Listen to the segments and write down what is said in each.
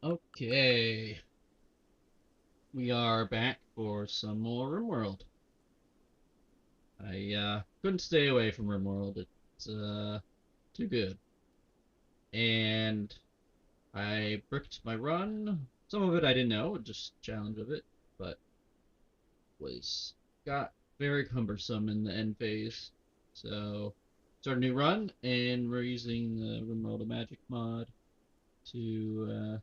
Okay, we are back for some more RimWorld. I couldn't stay away from RimWorld. It's too good. And I bricked my run. Some of it I didn't know, just challenge of it, but was got very cumbersome in the end phase. So start a new run, and we're using the RimWorld Magic mod to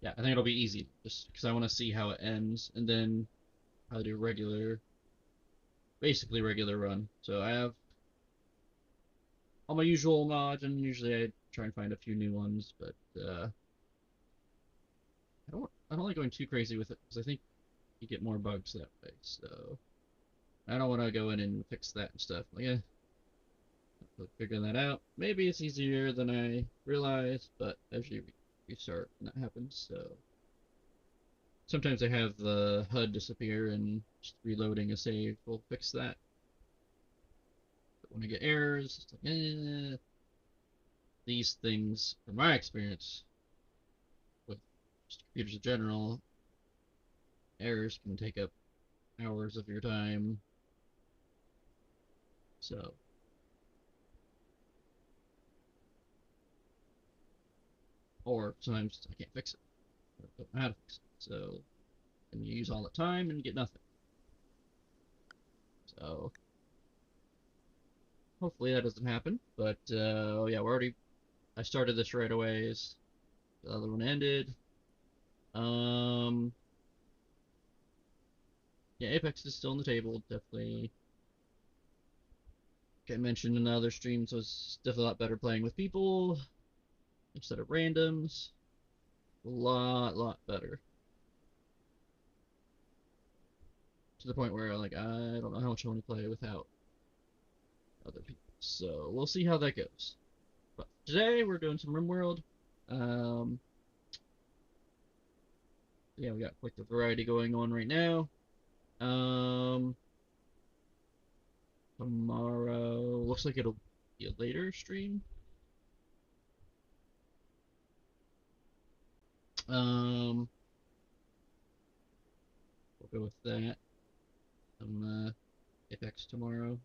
yeah, I think it'll be easy just because I want to see how it ends, and then I'll do regular basically regular run. So I have all my usual mods, and usually I try and find a few new ones, but I don't like going too crazy with it because I think you get more bugs that way. So I don't want to go in and fix that and stuff. Like, figuring that out. Maybe it's easier than I realized, but as you restart, and that happens. So sometimes I have the HUD disappear, and just reloading a save will fix that. But when I get errors, it's like, these things, from my experience with just computers in general, errors can take up hours of your time. So, or sometimes I can't fix it. I don't know how to fix it. So, and you use all the time and get nothing. So, hopefully that doesn't happen. But yeah, I started this right away as the other one ended. Um, yeah, Apex is still on the table. Definitely, like I mentioned in other streams, was definitely a lot better playing with people instead of randoms. A lot better. To the point where like I don't know how much I want to play without other people. So we'll see how that goes. But today we're doing some RimWorld. Um, yeah, we got quite the variety going on right now. Um, Tomorrow looks like it'll be a later stream. Um, we'll go with that. Some Apex tomorrow,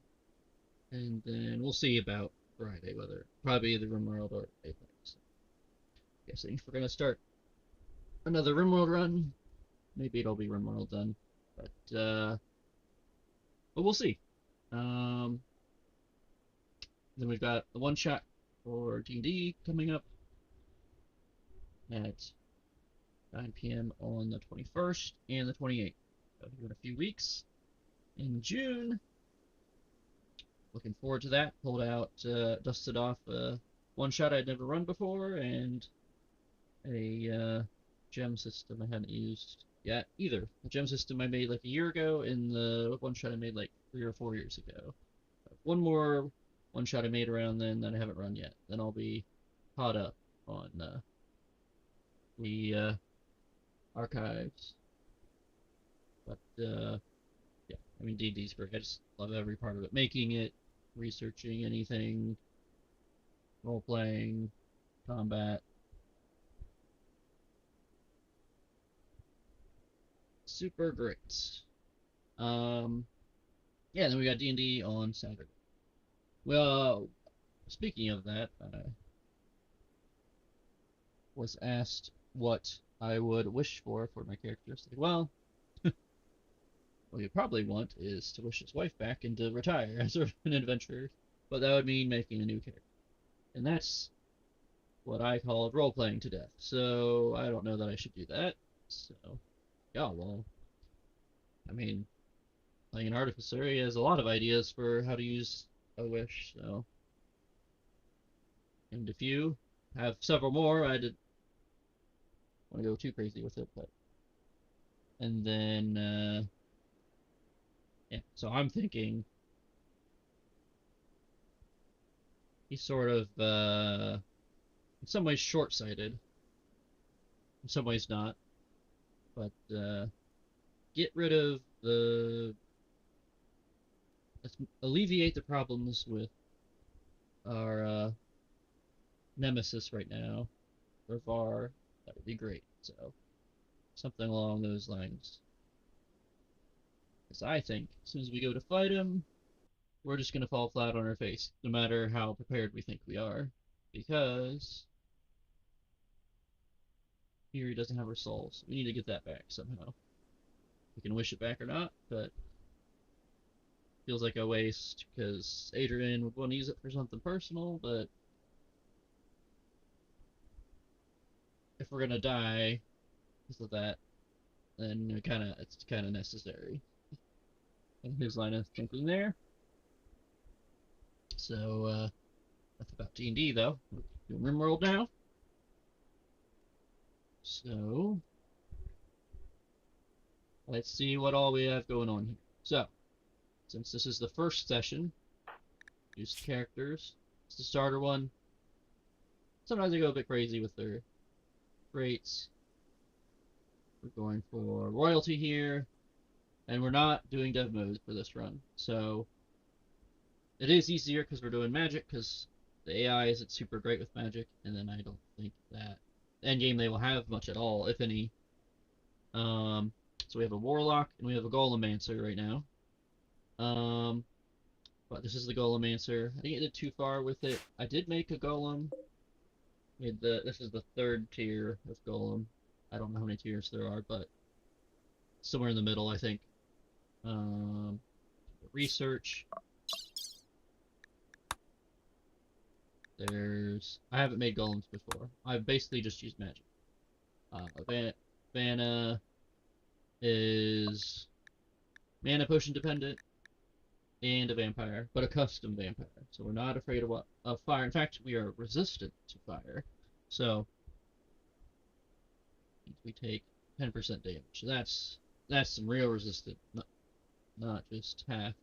and then we'll see about Friday whether probably either RimWorld or Apex. Guessing if we're gonna start another RimWorld run, maybe it'll be RimWorld then, but we'll see. Um, then we've got the one shot for D&D coming up at 9 p.m. on the 21st and the 28th. So here in a few weeks in June. Looking forward to that. Pulled out, dusted off one shot I'd never run before, and a gem system I hadn't used yet either. The gem system I made like a year ago, and the one shot I made like 3 or 4 years ago. One more one shot I made around then that I haven't run yet. Then I'll be caught up on the archives. But yeah, I mean D&D's great. I just love every part of it. Making it, researching anything, role playing, combat. Super great. Um, yeah, then we got D&D on Saturday. Well, speaking of that, I was asked what I would wish for my characters. Like, well, what you probably want is to wish his wife back and to retire as an adventurer, but that would mean making a new character, and that's what I called role playing to death. So I don't know that I should do that. So yeah, well, I mean, playing an artificer, he has a lot of ideas for how to use a wish. So, and if you have several more, I didn't want to go too crazy with it, but and then yeah. So I'm thinking he's sort of in some ways short-sighted, in some ways not, but get rid of the let's alleviate the problems with our nemesis right now, Ravar. That would be great. So something along those lines. Because I think as soon as we go to fight him, we're just gonna fall flat on our face, no matter how prepared we think we are. Because here he doesn't have her soul, so we need to get that back somehow. We can wish it back or not, but feels like a waste because Adrian would want to use it for something personal, but if we're gonna die because of that, then it's kind of necessary. And his line of thinking there. So that's about D&D though. We're doing RimWorld now. So let's see what all we have going on here. So since this is the first session, use the characters. It's the starter one. Sometimes they go a bit crazy with their rates. We're going for royalty here, and we're not doing dev mode for this run. So it is easier because we're doing magic, because the AI isn't super great with magic, and then I don't think that endgame they will have much at all, if any. So we have a warlock and we have a golemancer right now. But this is the golemancer. I didn't get too far with it. I did make a golem. This is the third tier of golem. I don't know how many tiers there are, but somewhere in the middle, I think. Um, research. I haven't made golems before. I've basically just used magic. Vanna is mana potion dependent and a vampire, but a custom vampire. So we're not afraid of fire. In fact, we are resistant to fire. So we take 10% damage. So that's some real resistance, not just half.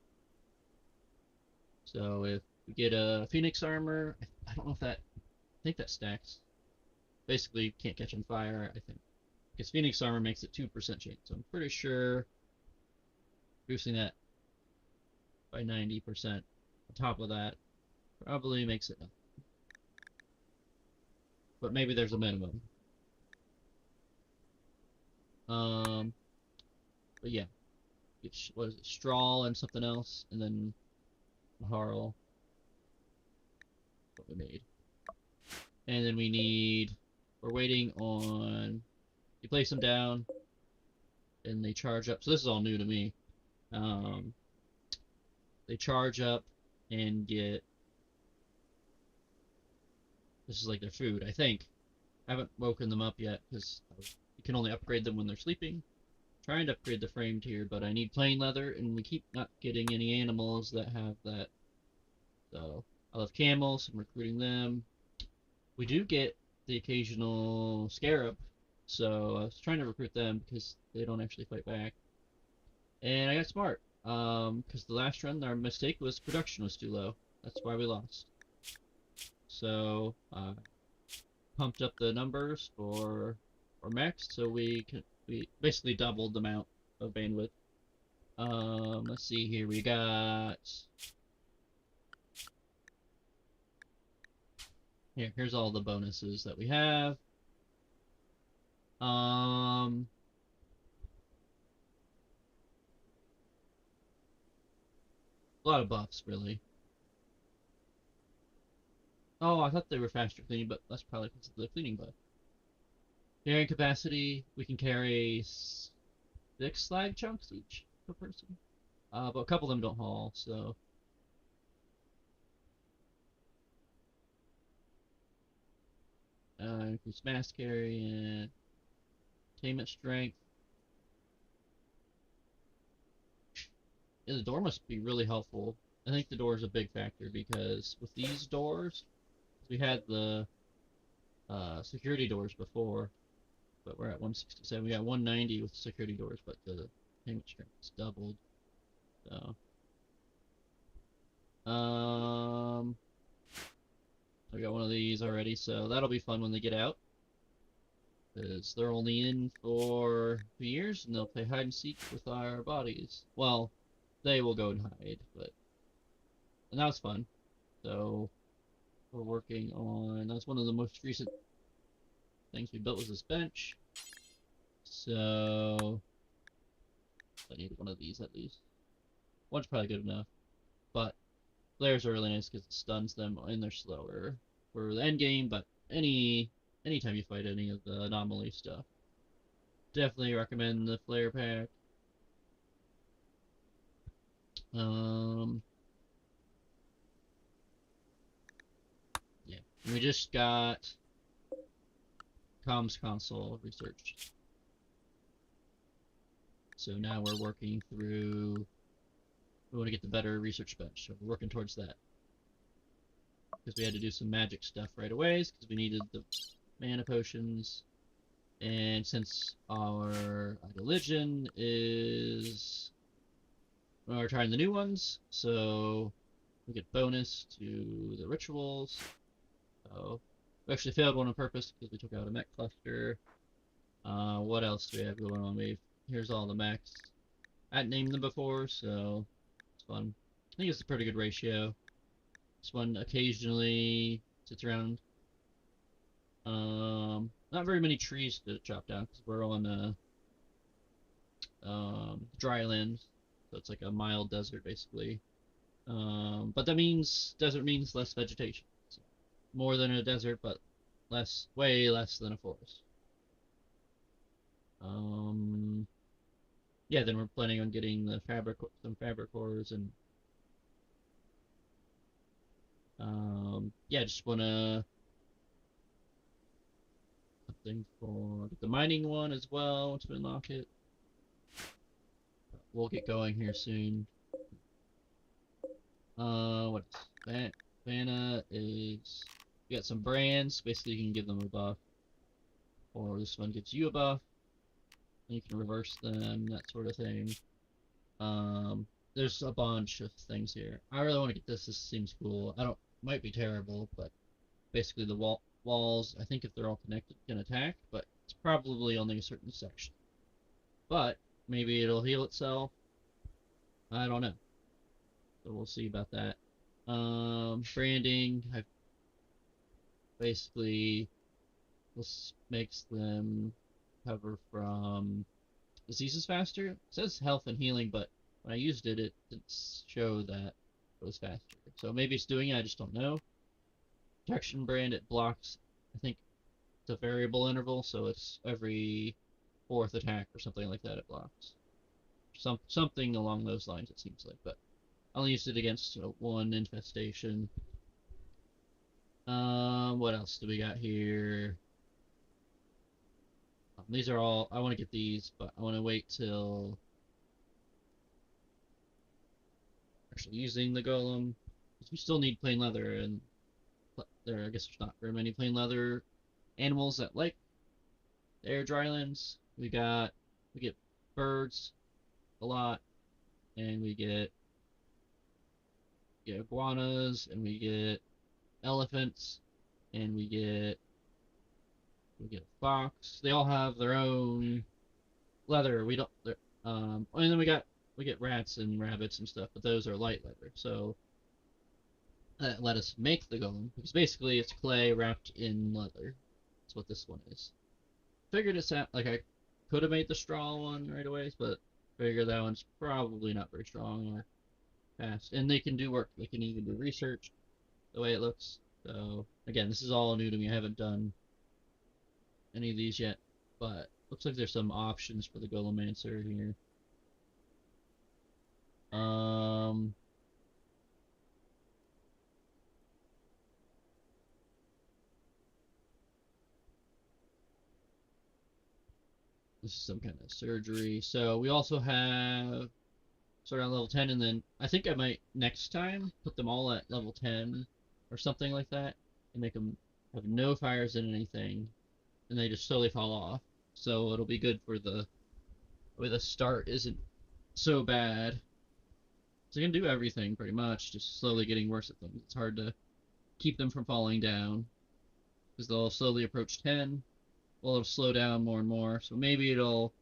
So if we get a Phoenix armor, I don't know if that, I think that stacks. Basically, can't catch on fire, I think. Because Phoenix armor makes it 2% chance. So I'm pretty sure boosting that by 90% on top of that probably makes it nothing. But maybe there's a minimum. But yeah, what is it? Straw and something else, and then Harl. What we made. And then we're waiting on, you place them down, and they charge up. So this is all new to me. They charge up and get, this is like their food, I think. I haven't woken them up yet, because you can only upgrade them when they're sleeping. I'm trying to upgrade the frame tier, but I need plain leather, and we keep not getting any animals that have that. So I love camels, I'm recruiting them. We do get the occasional scarab, so I was trying to recruit them because they don't actually fight back. And I got smart, because the last run our mistake was production was too low. That's why we lost. So pumped up the numbers for max, so we basically doubled the amount of bandwidth. Let's see here. We got here's all the bonuses that we have. A lot of buffs, really. Oh, I thought they were faster cleaning, but that's probably because of the cleaning buff. Carrying capacity, we can carry 6 slag chunks each per person. But a couple of them don't haul, so. Increase mass carry and attainment strength. Yeah, the door must be really helpful. I think the door is a big factor because with these doors, we had the security doors before, but we're at 167. We got 190 with security doors, but the attainment strength is doubled. So, I got one of these already, so that'll be fun when they get out. Because they're only in for 2 years, and they'll play hide and seek with our bodies. Well, they will go and hide, and that was fun. So we're working on, that's one of the most recent things we built was this bench. So I need one of these at least. One's probably good enough. But flares are really nice because it stuns them and they're slower for the end game, but anytime you fight any of the anomaly stuff. Definitely recommend the flare pack. Um yeah. And we just got comms console researched. So now we're working through we want to get the better research bench, so we're working towards that. Because we had to do some magic stuff right away, because we needed the mana potions. And since our religion is... Well, we're trying the new ones, so we get bonus to the rituals. So we actually failed one on purpose because we took out a mech cluster. What else do we have going on? Here's all the mechs. I hadn't named them before, so it's fun. I think it's a pretty good ratio. This one occasionally sits around. Not very many trees to chop down because we're on dry land, so it's like a mild desert basically. But that means desert means less vegetation. So more than a desert, but way less than a forest. Yeah, then we're planning on getting some fabric ores and yeah, just wanna something for the mining one as well once we unlock it. We'll get going here soon. What's that? Vanna is you got some brands. Basically, you can give them a buff, or this one gives you a buff. And you can reverse them, that sort of thing. There's a bunch of things here. I really want to get this. This seems cool. I don't might be terrible, but basically the walls. I think if they're all connected, can attack, but it's probably only a certain section. But maybe it'll heal itself. I don't know. So we'll see about that. Branding. I basically this makes them recover from diseases faster. It says health and healing, but when I used it, it didn't show that it was faster. So maybe it's doing it, I just don't know. Protection brand, it blocks, I think it's a variable interval, so it's every fourth attack or something like that it blocks. Something along those lines, it seems like, but I only used it against one infestation. What else do we got here? These are all, I want to get these, but I want to wait till actually using the golem, because we still need plain leather, and I guess there's not very many plain leather animals that like air drylands. We get birds a lot, and we get iguanas, and we get elephants, and we get a fox. They all have their own leather. We don't. And then we get rats and rabbits and stuff, but those are light leather. So that let us make the golem because basically it's clay wrapped in leather. That's what this one is. Figured it out like I could have made the straw one right away, but figured that one's probably not very strong or fast. And they can do work. They can even do research the way it looks. So again, this is all new to me. I haven't done any of these yet, but looks like there's some options for the Golemancer here. This is some kind of surgery. So we also have start on level 10, and then I think I might next time put them all at level 10 or something like that, and make them have no fires in anything, and they just slowly fall off. So it'll be good for the way the start isn't so bad. So you can do everything pretty much, just slowly getting worse at them. It's hard to keep them from falling down because they'll slowly approach 10. Well, it'll slow down more and more. So maybe it'll.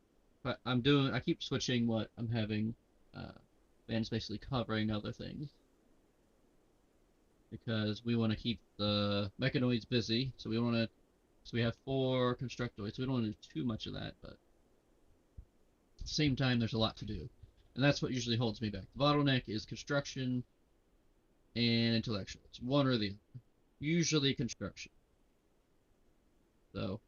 But I keep switching what I'm having. And it's basically covering other things because we want to keep the mechanoids busy. So we want to So we have 4 constructoids. We don't want to do too much of that, but at the same time, there's a lot to do. And that's what usually holds me back. The bottleneck is construction and intellectual. It's one or the other. Usually construction. So,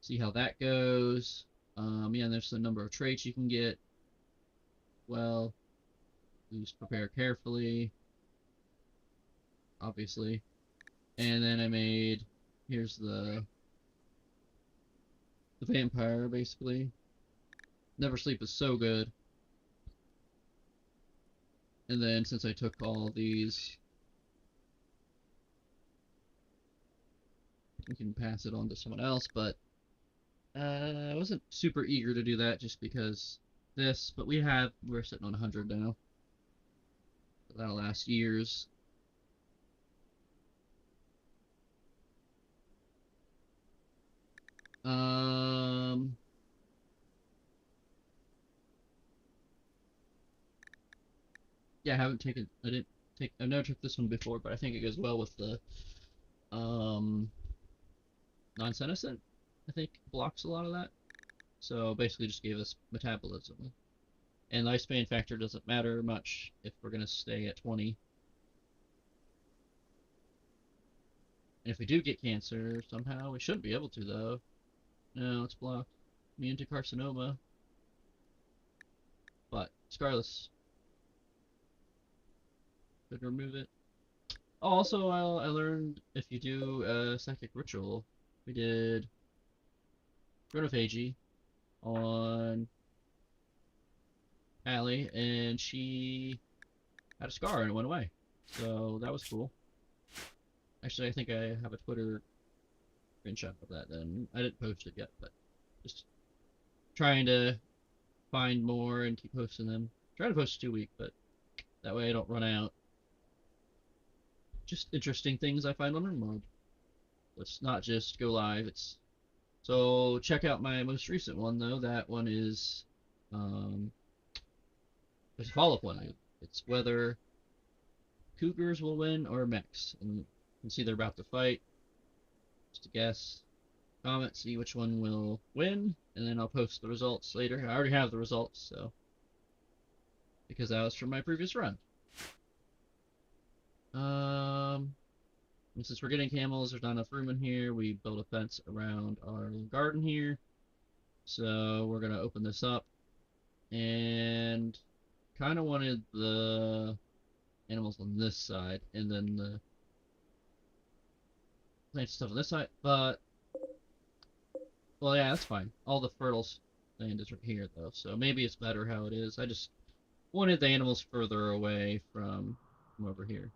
see how that goes. Yeah, and there's the number of traits you can get. Well, please prepare carefully, obviously. And then I made, here's the vampire, basically. Never Sleep is so good. And then since I took all these, we can pass it on to someone else, but I wasn't super eager to do that just because this, but we're sitting on 100 now. That'll last years. Um, yeah, I've never took this one before, but I think it goes well with the, um, non-senescent. I think blocks a lot of that. So basically just gave us metabolism. And lifespan factor doesn't matter much if we're going to stay at 20. And if we do get cancer somehow, we shouldn't be able to though. No, it's blocked. Immune to carcinoma. But Scarless could remove it. Oh, also, I learned if you do a psychic ritual, we did chronophagy on Allie, and she had a scar and it went away. So that was cool. Actually, I think I have a Twitter screenshot of that then. I didn't post it yet, but just trying to find more and keep posting them. Trying to post 2 a week, but that way I don't run out. Just interesting things I find on RimWorld. It's not just go live. So check out my most recent one though. That one is there's a follow-up one. It's whether Cougars will win or mechs, and you can see they're about to fight. Just a guess. Comment, see which one will win, and then I'll post the results later. I already have the results, so because that was from my previous run. And since we're getting camels, there's not enough room in here. We built a fence around our garden here. So we're gonna open this up, and kind of wanted the animals on this side, and then the plant stuff on this side. But well, yeah, that's fine. All the fertile land is right here, though, so maybe it's better how it is. I just wanted the animals further away from over here.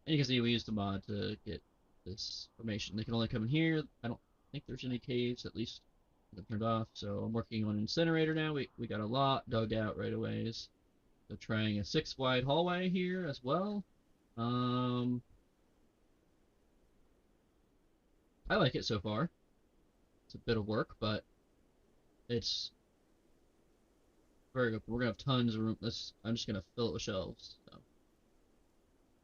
And you can see we used the mod to get this formation. They can only come in here. I don't think there's any caves, at least they're turned off. So I'm working on an incinerator now. We got a lot dug out right away. So trying a 6 wide hallway here as well. I like it so far. It's a bit of work, but it's very good. We're gonna have tons of room. I'm just gonna fill it with shelves. So.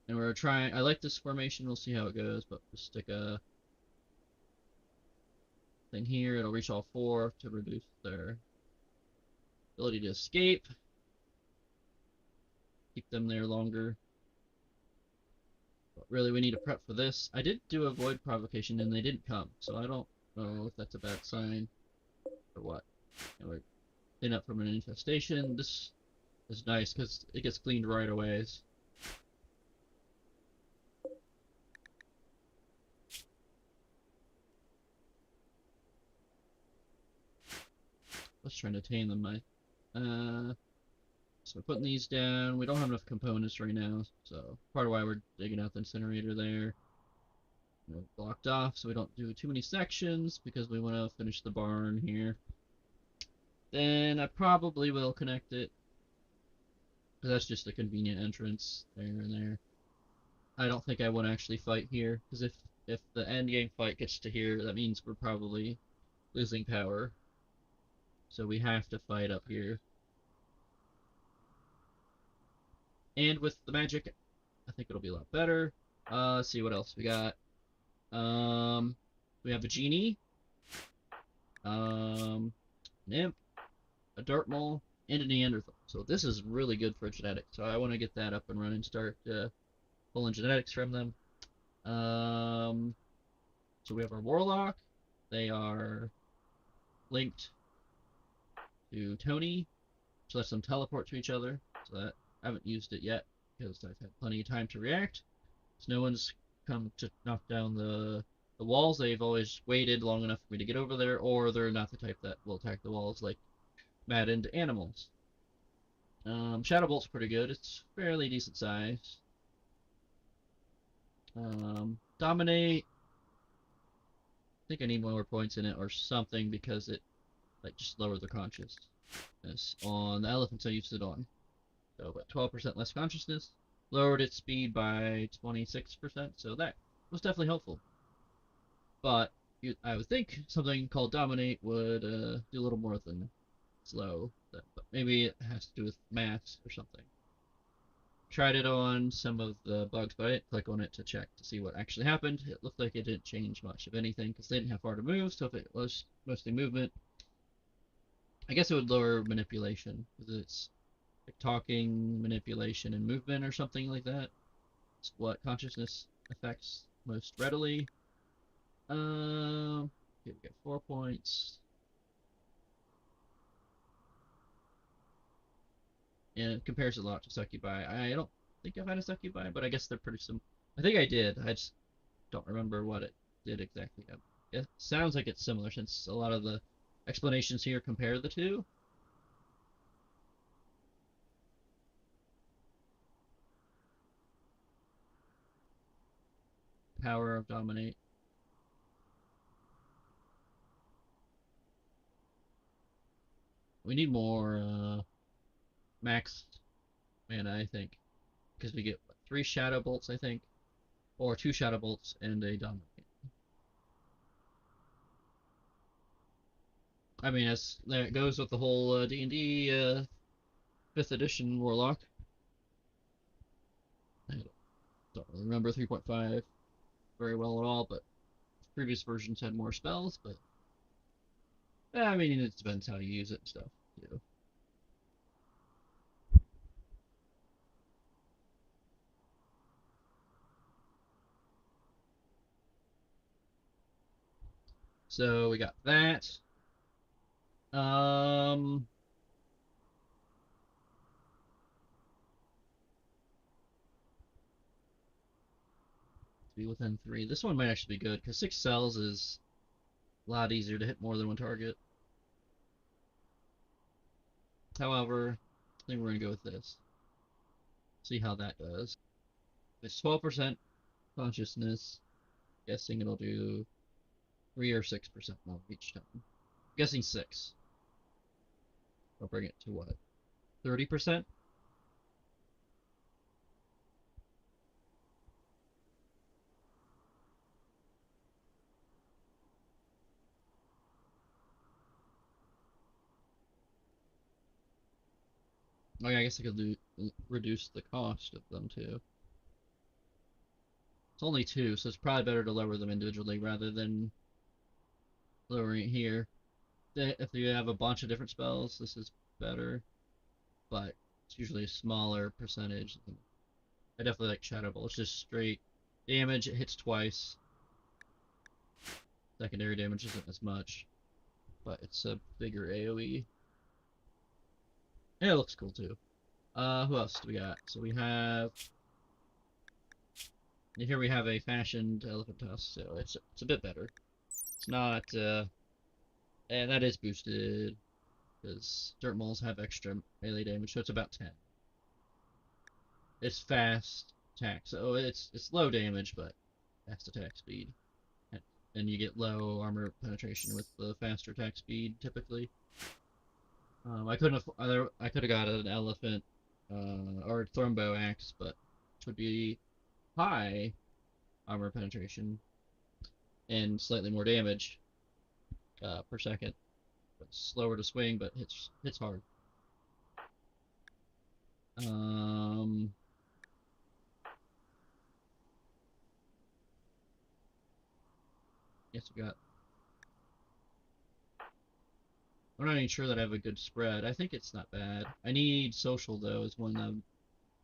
And we're trying. I like this formation. We'll see how it goes, but we'll stick a thing here. It'll reach all 4 to reduce their ability to escape. Keep them there longer. But really, we need to prep for this. I did do a void provocation, and they didn't come, so I don't know if that's a bad sign or what. And we're clean up from an infestation. This is nice because it gets cleaned right away. Let's try to tame them. So we're putting these down. We don't have enough components right now, so part of why we're digging out the incinerator there. We're blocked off so we don't do too many sections because we want to finish the barn here. Then I probably will connect it because that's just a convenient entrance there and there. I don't think I want to actually fight here because if the end game fight gets to here, that means we're probably losing power. So we have to fight up here. And with the magic, I think it'll be a lot better. Let's see what else we got. We We have a genie, an imp, a dirt mole, and a Neanderthal. So this is really good for genetics. So I want to get that up and running, start pulling genetics from them. So we have our warlock. They are linked to Tony, which lets them teleport to each other. So that I haven't used it yet because I've had plenty of time to react. So no one's come to knock down the walls. They've always waited long enough for me to get over there, or they're not the type that will attack the walls like maddened animals. Shadow Bolt's pretty good. It's fairly decent size. Dominate. I think I need more points in it or something because it like just lowered the consciousness on the elephants I used it on. So about 12% less consciousness. Lowered its speed by 26%, so that was definitely helpful. But I would think something called Dominate would do a little more than slow. But maybe it has to do with maths or something. Tried it on some of the bugs, but I didn't click on it to check to see what actually happened. It looked like it didn't change much of anything because they didn't have far to move, so if it was mostly movement, I guess it would lower manipulation because it's like talking, manipulation, and movement or something like that. It's what consciousness affects most readily. Okay, we got 4 points. And it compares a lot to Succubi. I don't think I've had a Succubi, but I guess they're pretty similar. I think I did. I just don't remember what it did exactly. It sounds like it's similar since a lot of the explanations here compare the two. Power of Dominate. We need more max mana, I think, because we get what, 3 Shadow Bolts, I think, or 2 Shadow Bolts and a Dominate. I mean, as there it goes with the whole D&D 5th edition Warlock. I don't really remember 3.5 very well at all, but previous versions had more spells, but I mean, it depends how you use it and stuff, too. So we got that. Um, to be within 3. This one might actually be good because 6 cells is a lot easier to hit more than one target. However, I think we're gonna go with this. See how that does. It's 12% consciousness. Guessing it'll do 3 or 6% more each time. I'm guessing 6. I'll bring it to what? 30%? Oh, yeah, I guess I could reduce the cost of them too. It's only 2, so it's probably better to lower them individually rather than lowering it here. If you have a bunch of different spells, this is better, but it's usually a smaller percentage. I definitely like Shadow Ball. It's just straight damage. It hits twice. Secondary damage isn't as much, but it's a bigger AoE. And it looks cool too. Who else do we got? So we have here we have a fashioned elephant tusk, so it's a bit better. It's not and that is boosted because dirt moles have extra melee damage, so it's about 10. It's fast attack, so it's low damage but fast attack speed, and you get low armor penetration with the faster attack speed typically. I couldn't have I could have got an elephant or Thornbow axe, but which would be high armor penetration and slightly more damage per second. But slower to swing, but hits hard. Um, Yes, we got. I'm not even sure that I have a good spread. I think it's not bad. I need social though, is one I'm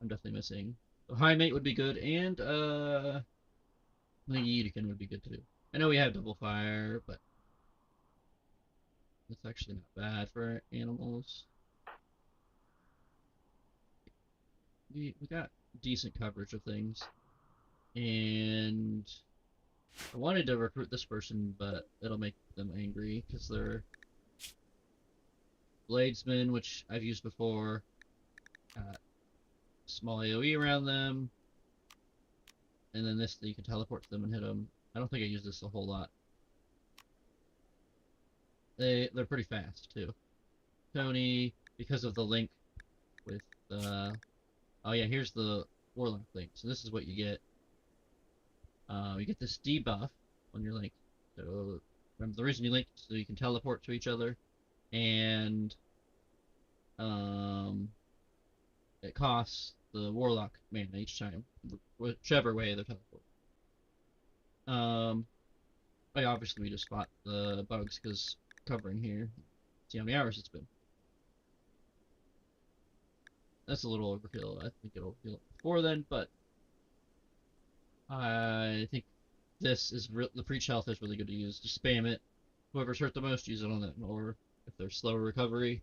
definitely missing. So high mate would be good, and I think Yeetikin would be good too. I know we have double fire, but it's actually not bad for animals. We got decent coverage of things, and I wanted to recruit this person, but it'll make them angry because they're bladesmen, which I've used before. Small AoE around them, and then this you can teleport to them and hit them. I don't think I use this a whole lot. They're pretty fast too. Tony, because of the link with oh yeah, here's the warlock link. So this is what you get. You get this debuff when you're linked. So remember the reason you linked so you can teleport to each other, and um, it costs the warlock mana each time, whichever way they're teleported. Um, obviously we just spot the bugs because covering here. See how many hours it's been. That's a little overkill. I think it'll heal before then, but I think this is the preach health is really good to use. Just spam it. Whoever's hurt the most, use it on them. Or if there's slower recovery,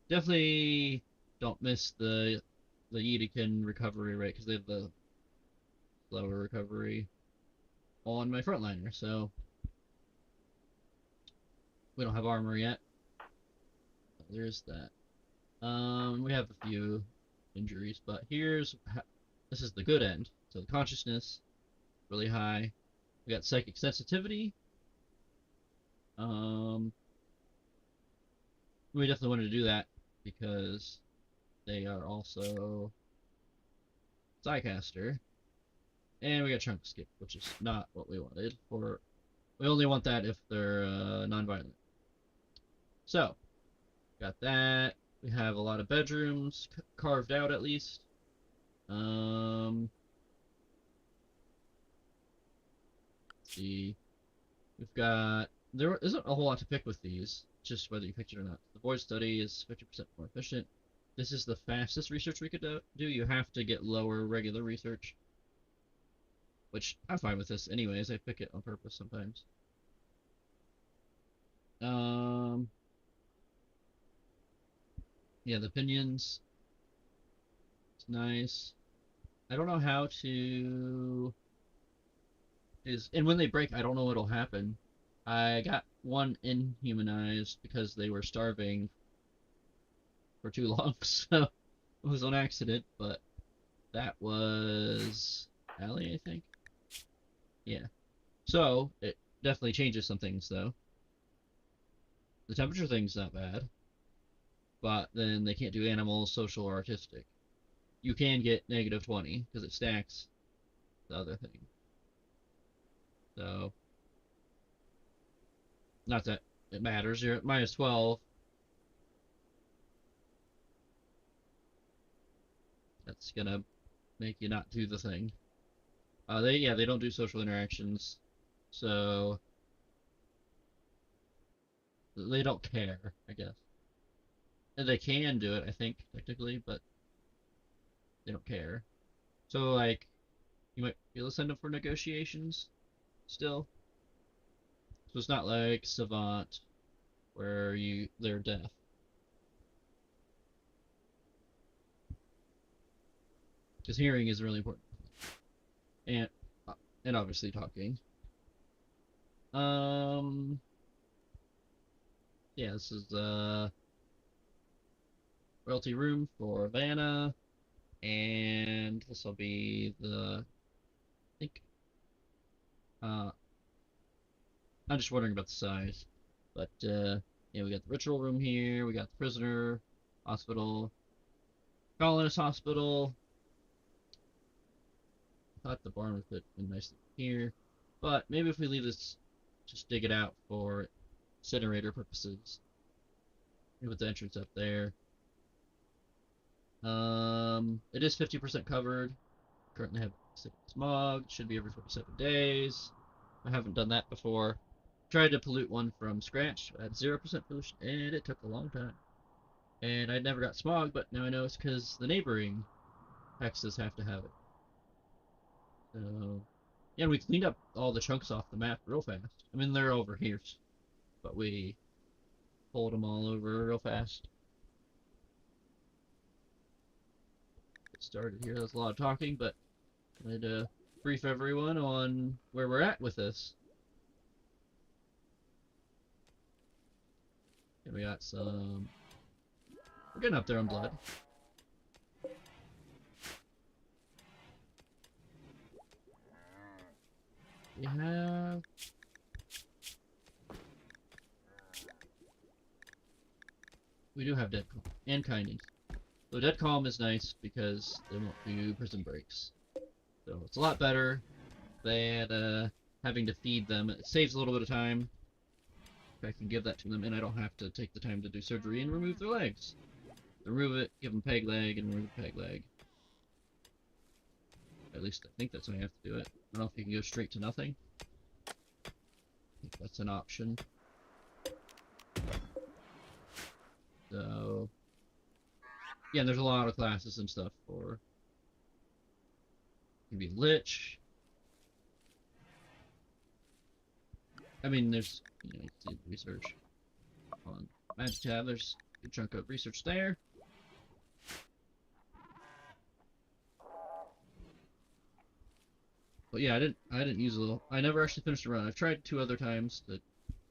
definitely don't miss the Yeetikin recovery rate because they have the slower recovery on my frontliner. So we don't have armor yet. There's that. We have a few injuries, but this is the good end. So the consciousness really high. We got psychic sensitivity. Um, we definitely wanted to do that because they are also Psycaster. And we got Chunk Skip, which is not what we wanted. We only want that if they're non-violent. So, got that. We have a lot of bedrooms carved out at least. Let's see. We've got there isn't a whole lot to pick with these, just whether you picked it or not. The void study is 50% more efficient. This is the fastest research we could do. You have to get lower regular research, which I'm fine with this anyways. I pick it on purpose sometimes. Um, yeah, the pinions. It's nice. I don't know how to and when they break, I don't know what'll happen. I got one inhumanized because they were starving for too long, so it was on accident, but that was Allie, I think. Yeah. So it definitely changes some things though. The temperature thing's not bad, but then they can't do animal, social, or artistic. You can get -20 because it stacks the other thing. So not that it matters. You're at -12. That's gonna make you not do the thing. They don't do social interactions, so they don't care, I guess. And they can do it, I think, technically, but they don't care. So like, you might be able to send them for negotiations still. So it's not like Savant where they're deaf. Because hearing is really important, and uh, and obviously talking. Um, yeah, this is royalty room for Vanna, and this will be I think uh I'm just wondering about the size. But yeah, we got the ritual room here, we got the prisoner hospital, colonist hospital. I thought the barn would fit in nicely here. But maybe if we leave this, just dig it out for incinerator purposes. Maybe put the entrance up there. It is 50% covered. Currently have smog. Should be every 47 days. I haven't done that before. tried to pollute one from scratch. I had 0% pollution, and it took a long time. And I never got smog, but now I know it's because the neighboring hexes have to have it. So, yeah, we cleaned up all the chunks off the map real fast. I mean, they're over here, but we pulled them all over real fast. Get started here. There's a lot of talking, but I'd brief everyone on where we're at with this. And we got some. We're getting up there on blood. We have. We do have Dead Calm and Kindness. So Dead Calm is nice because they won't do prison breaks. So it's a lot better than having to feed them. It saves a little bit of time. I can give that to them, and I don't have to take the time to do surgery and remove their legs. Remove it, give them peg leg, and remove the peg leg. At least I think that's how I have to do it. I don't know if you can go straight to nothing. I think that's an option. So, yeah, there's a lot of classes and stuff for. It can be Lich. I mean, there's, you know, you can see research on Magic Tab. There's a good chunk of research there. But yeah, I didn't use a little. I never actually finished a run. I've tried 2 other times,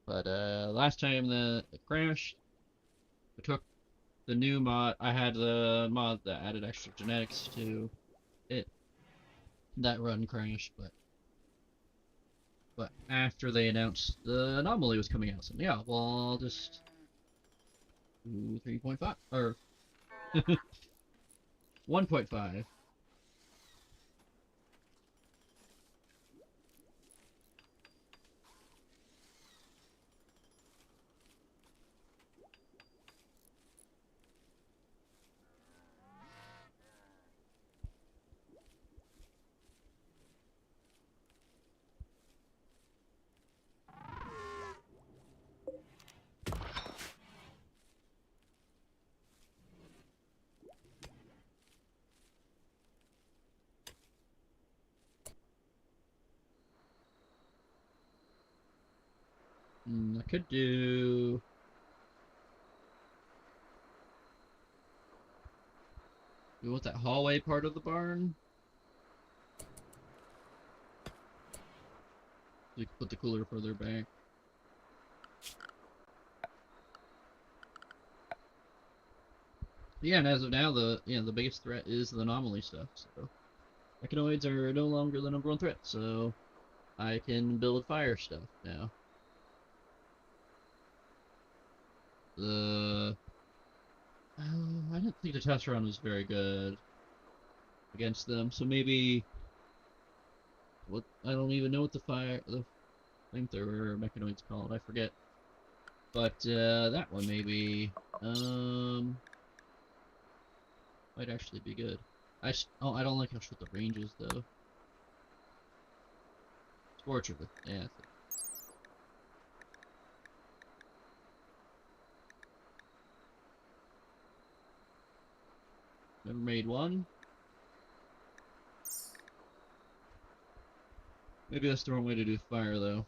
but last time that it crashed, I took the new mod. I had the mod that added extra genetics to it. That run crashed, but after they announced the Anomaly was coming out, so yeah, well, I'll just do 3.5 or 1.5. I could do. You want that hallway part of the barn? You could put the cooler further back. Yeah, and as of now, the biggest threat is the anomaly stuff. So mechanoids are no longer the #1 threat. So I can build fire stuff now. The I didn't think the test run was very good against them. So maybe what I don't even know what the flamethrower mechanoid's called. I forget. But that one maybe might actually be good. I don't like how short the range is though. Scorcher, yeah. Never made one. Maybe that's the wrong way to do fire though.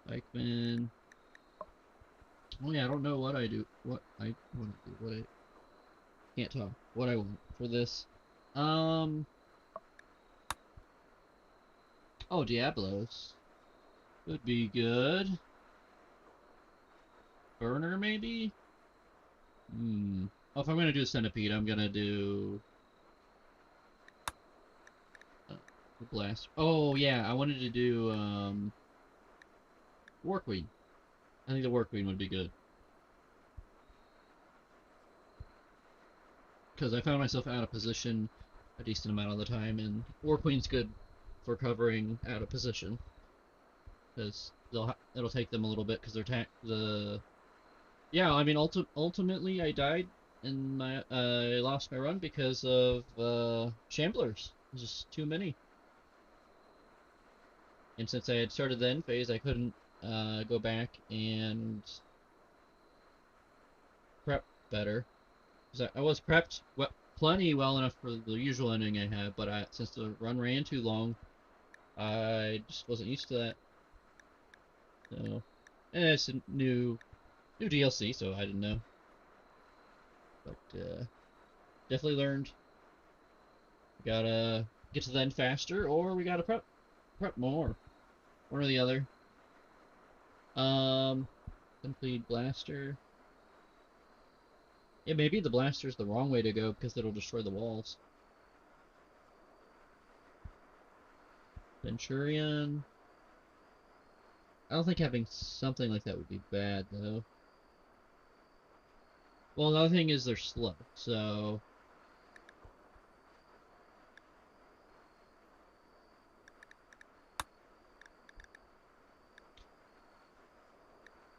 Pikeman. Oh yeah, I don't know what I do. What I want to do. What I can't talk. What I want for this. Oh, Diablos. Could be good. Burner maybe? Oh, if I'm gonna do a centipede, I'm gonna do the blast. Oh yeah, I wanted to do War Queen. I think the War Queen would be good. Because I found myself out of position a decent amount of the time, and War Queen's good for covering out of position. Because it'll take them a little bit because yeah, I mean ultimately I died and I lost my run because of Shamblers. There's just too many. And since I had started the end phase, I couldn't go back and prep better. Because I was prepped plenty well enough for the usual ending I have, but since the run ran too long, I just wasn't used to that. So, and it's a new DLC, so I didn't know. But definitely learned. We gotta get to the end faster, or we gotta prep more. One or the other. Um, complete blaster. Yeah, maybe the blaster's the wrong way to go because it'll destroy the walls. Centurion. I don't think having something like that would be bad, though. Well, another thing is they're slow, so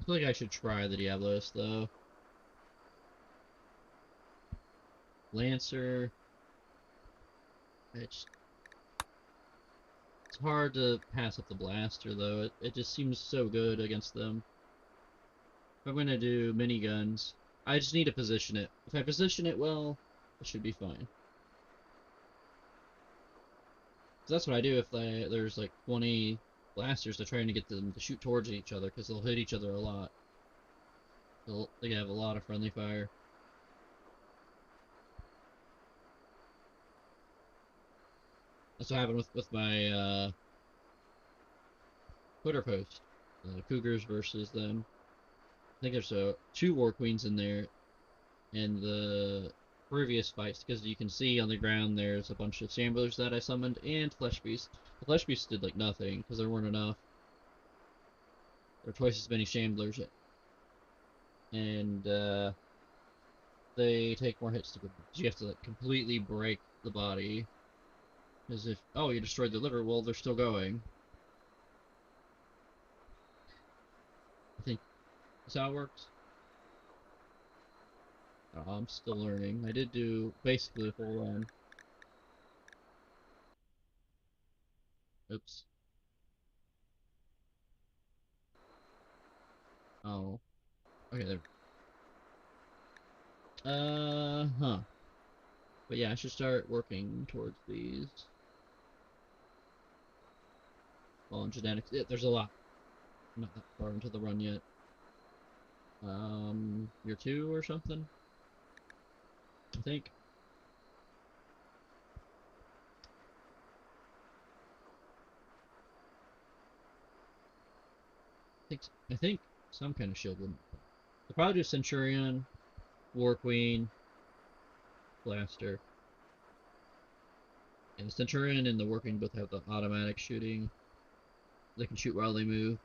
I feel like I should try the Diablos, though. Lancer. It's it's hard to pass up the blaster, though. It just seems so good against them. If I'm gonna do miniguns, I just need to position it. If I position it well, it should be fine. 'Cause that's what I do if there's like 20 blasters. They're trying to get them to shoot towards each other because they'll hit each other a lot. They have a lot of friendly fire. That's what happened with my Twitter post. Cougars versus them. I think there's two War Queens in there in the previous fights because you can see on the ground there's a bunch of Shamblers that I summoned and Flesh Beasts. The Flesh Beasts did like nothing because there weren't enough. There were twice as many Shamblers, and they take more hits to go. You have to like completely break the body. As if, oh, you destroyed the liver. Well, they're still going. I think that's how it works. I'm still learning. I did do basically a full run. Oops. Oh. Okay, there. Huh. But yeah, I should start working towards these. Well, in genetics, there's a lot. I'm not that far into the run yet. Year two or something, I think. I think some kind of shield wouldn't. They'll probably do Centurion, War Queen, Blaster. And the Centurion and the War Queen both have the automatic shooting. They can shoot while they move.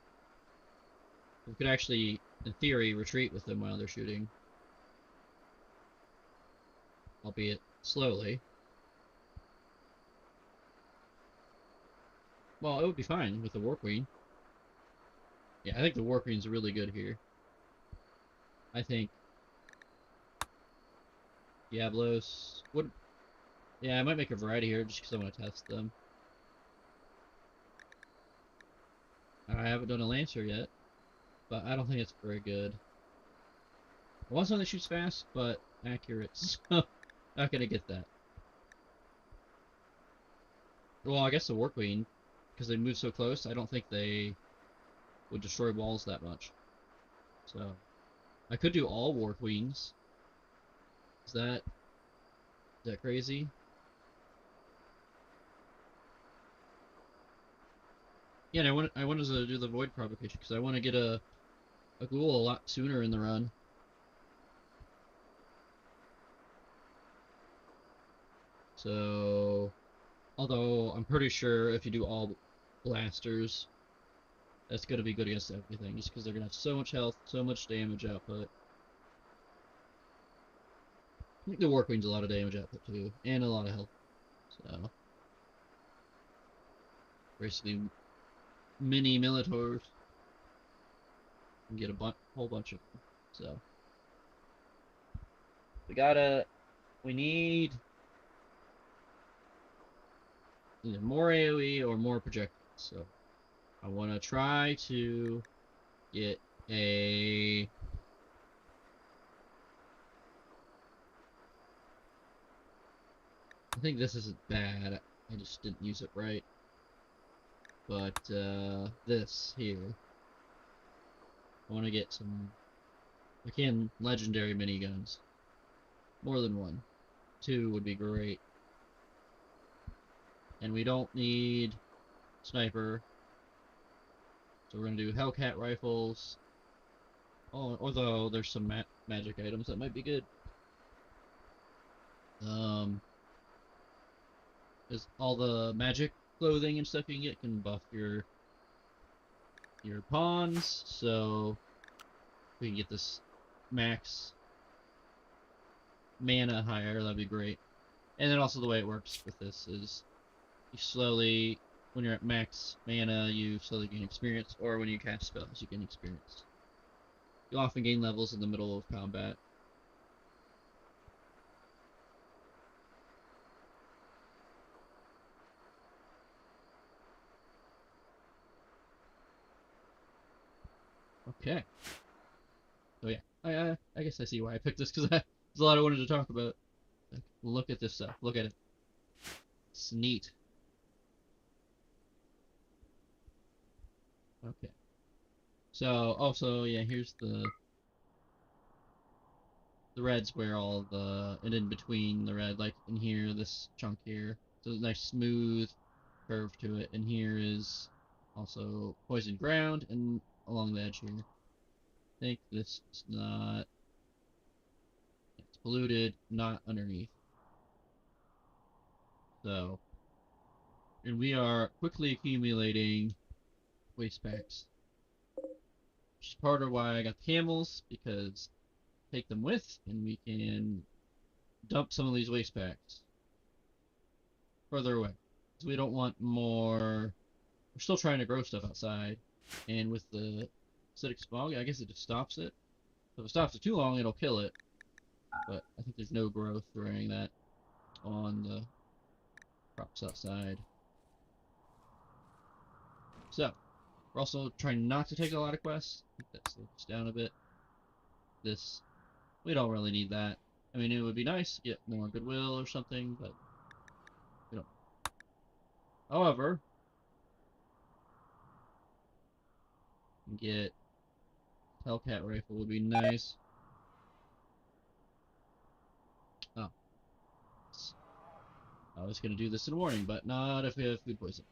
We could actually, in theory, retreat with them while they're shooting, albeit slowly. Well, it would be fine with the War Queen. Yeah, I think the War Queen's really good here. I think Diablos would. Yeah, I might make a variety here just because I want to test them. I haven't done a Lancer yet, but I don't think it's very good. I want something that shoots fast, but accurate, so not gonna get that. Well, I guess the War Queen, because they move so close, I don't think they would destroy walls that much. So I could do all War Queens. Is that crazy? Yeah, and I wanted to do the Void Provocation because I want to get a ghoul a lot sooner in the run. So, although I'm pretty sure if you do all blasters, that's gonna be good against everything, just because they're gonna have so much health, so much damage output. I think the War Queen's a lot of damage output too, and a lot of health. So basically, mini Militors and get a whole bunch of them. So we gotta, we need either more AOE or more projectiles. So I want to try to get a... I think this isn't bad. I just didn't use it right. But, this here. I want to get some... I can legendary miniguns. More than one. 2 would be great. And we don't need sniper. So we're going to do Hellcat rifles. Oh, although there's some magic items that might be good. Because all the magic clothing and stuff you can get can buff your pawns. So we can get this max mana higher. That'd be great. And then also the way it works with this is you slowly, when you're at max mana, you slowly gain experience, or when you cast spells, you gain experience. You often gain levels in the middle of combat. Okay. So yeah, I guess I see why I picked this, because there's a lot I wanted to talk about. Like, look at this stuff. Look at it. It's neat. Okay. So also, yeah, here's the red's where all the, and in between the red, like in here, this chunk here, so there's a nice smooth curve to it. And here is also poison ground, and along the edge here. I think this is not, it's polluted, not underneath. So, and we are quickly accumulating waste packs, which is part of why I got the camels, because take them with, and we can dump some of these waste packs further away. Because we don't want more. We're still trying to grow stuff outside, and with the acidic smog, I guess it just stops it. So if it stops it too long, it'll kill it. But I think there's no growth during that on the crops outside. So we're also trying not to take a lot of quests. I think that slows us down a bit. This, we don't really need that. I mean, it would be nice to get more goodwill or something, but we don't. However, get Hellcat rifle would be nice. Oh, I was gonna do this in the morning, but not if we have food poisoning.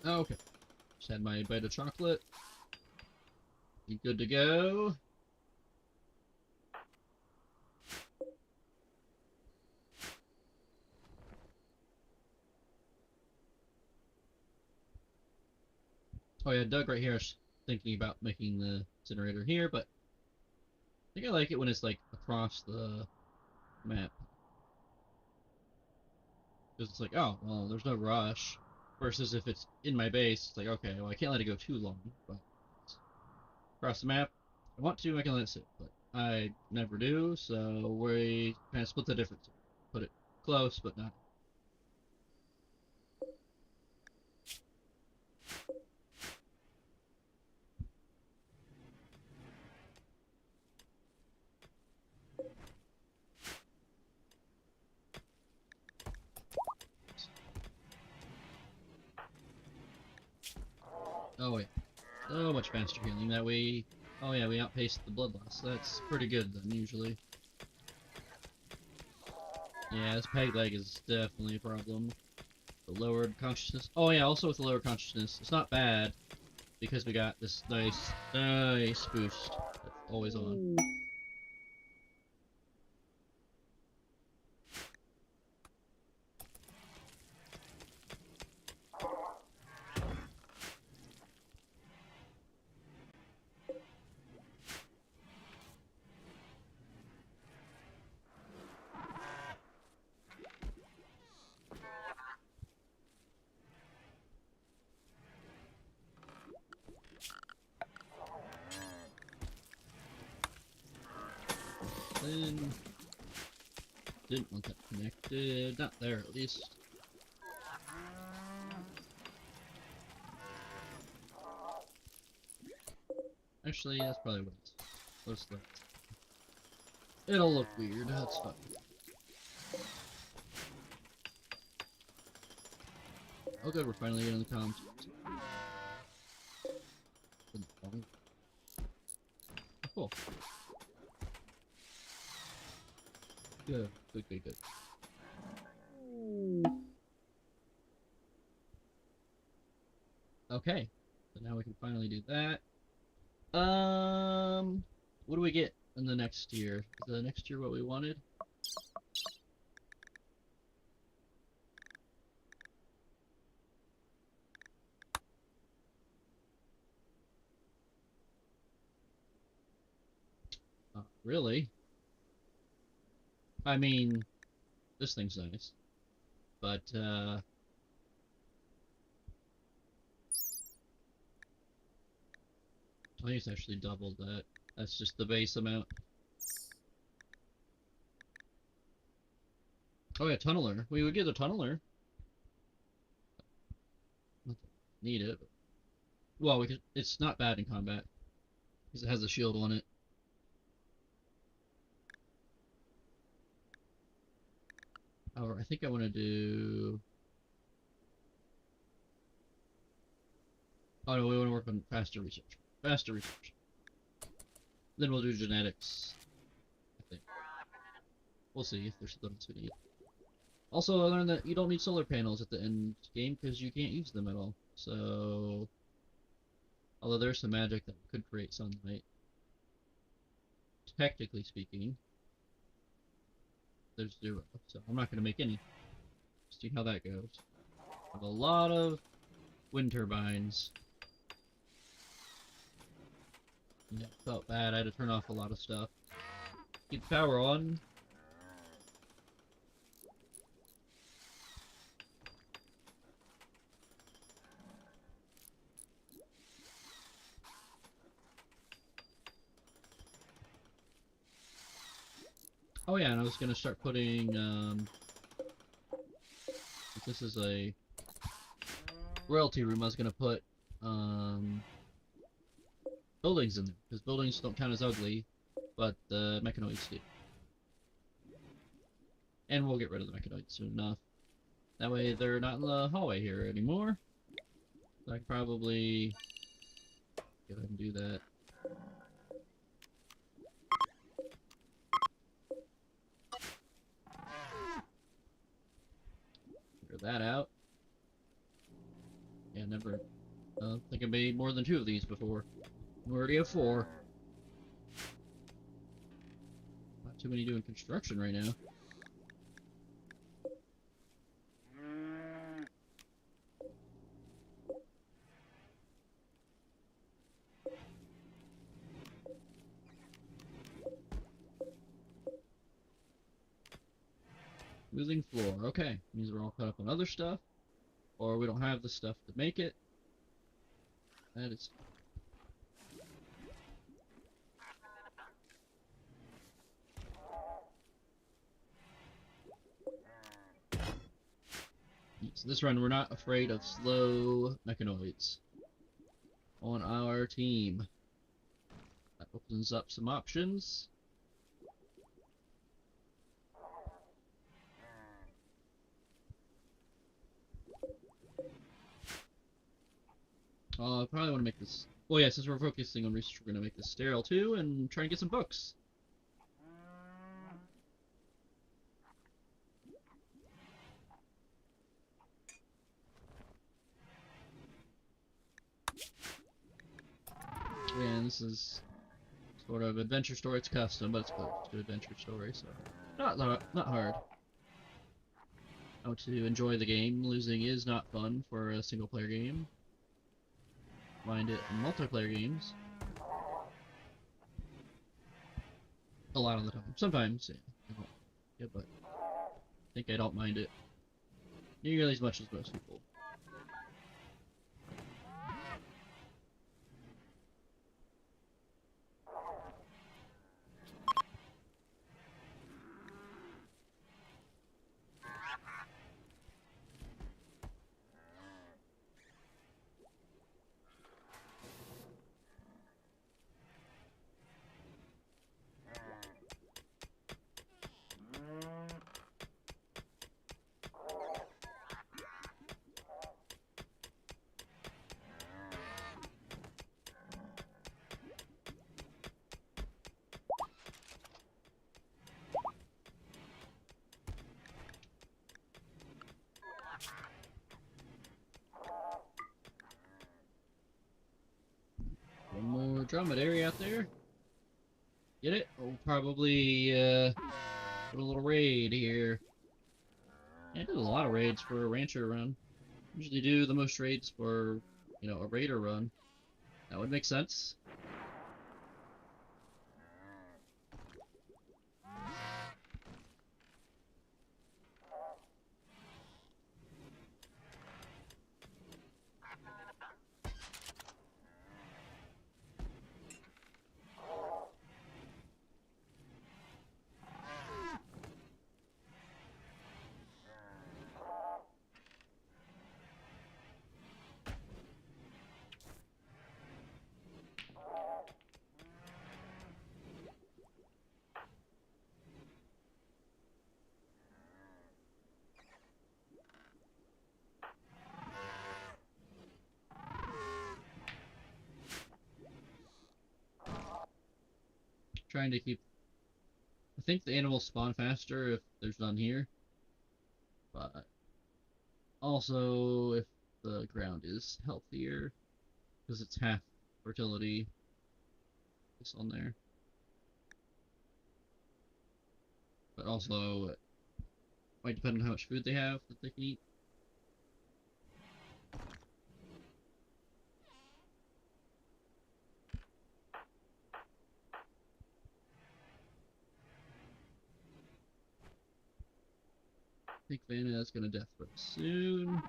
Oh, okay. Just had my bite of chocolate. Be good to go. Oh yeah, Doug right here is thinking about making the incinerator here, but I think I like it when it's like across the map. Because it's like, oh, well, there's no rush. Versus if it's in my base, it's like, okay, well, I can't let it go too long. But across the map, I want to, I can let it sit, but I never do, so we kind of split the difference. Put it close, but not. Oh, wait. So much faster healing. That way, oh yeah, we outpaced the blood loss. That's pretty good then, usually. Yeah, this peg leg is definitely a problem. The lowered consciousness. Oh yeah, also with the lower consciousness, it's not bad because we got this nice boost that's always on. Then didn't want that connected. Not there at least. Actually, that's probably what it's. Let's look. It'll look weird. That's fine. Oh good, we're finally getting the comms. Oh, cool. Good. Okay, so now we can finally do that. What do we get in the next year? Is the next year what we wanted? Really? I mean, this thing's nice, but I think it's actually doubled that. That's just the base amount. Oh yeah, tunneler. We would get a tunneler. Not that we need it. But... Well, we could. It's not bad in combat because it has a shield on it. However, I think I want to do. Oh no, we want to work on faster research. Faster research. Then we'll do genetics. I think. We'll see if there's something else we need. Also, I learned that you don't need solar panels at the end game because you can't use them at all. So, although there's some magic that could create sunlight, technically speaking, there's zero. So I'm not going to make any. See how that goes. I have a lot of wind turbines. Yeah, felt bad. I had to turn off a lot of stuff. Keep the power on. Oh yeah, and I was gonna start putting, if this is a royalty room, I was gonna put, buildings in there, because buildings don't count as ugly, but the mechanoids do. And we'll get rid of the mechanoids soon enough. That way they're not in the hallway here anymore. So I can probably go ahead and do that. Figure that out. Yeah, never. I don't think I made more than 2 of these before. We already have 4. Not too many doing construction right now. Smoothing floor. Okay. Means we're all caught up on other stuff. Or we don't have the stuff to make it. That is... So this run, we're not afraid of slow mechanoids on our team. That opens up some options. I probably want to make this... Well, yeah, since we're focusing on research, we're going to make this sterile too, and try and get some books. And this is sort of adventure story. It's custom, but it's close to adventure story, so not hard. How to enjoy the game. Losing is not fun for a single player game. Mind it in multiplayer games. A lot of the time. Sometimes, yeah, I don't, yeah, but I think I don't mind it nearly as much as most people. One more dromedary out there. Get it? We'll probably put a little raid here. Yeah, I did a lot of raids for a rancher run. Usually do the most raids for, you know, a raider run. That would make sense. Trying to keep... I think the animals spawn faster if there's none here. But also if the ground is healthier. Because it's half fertility. It's on there. But also, it might depend on how much food they have that they can eat. I think Vanna is gonna death throw soon.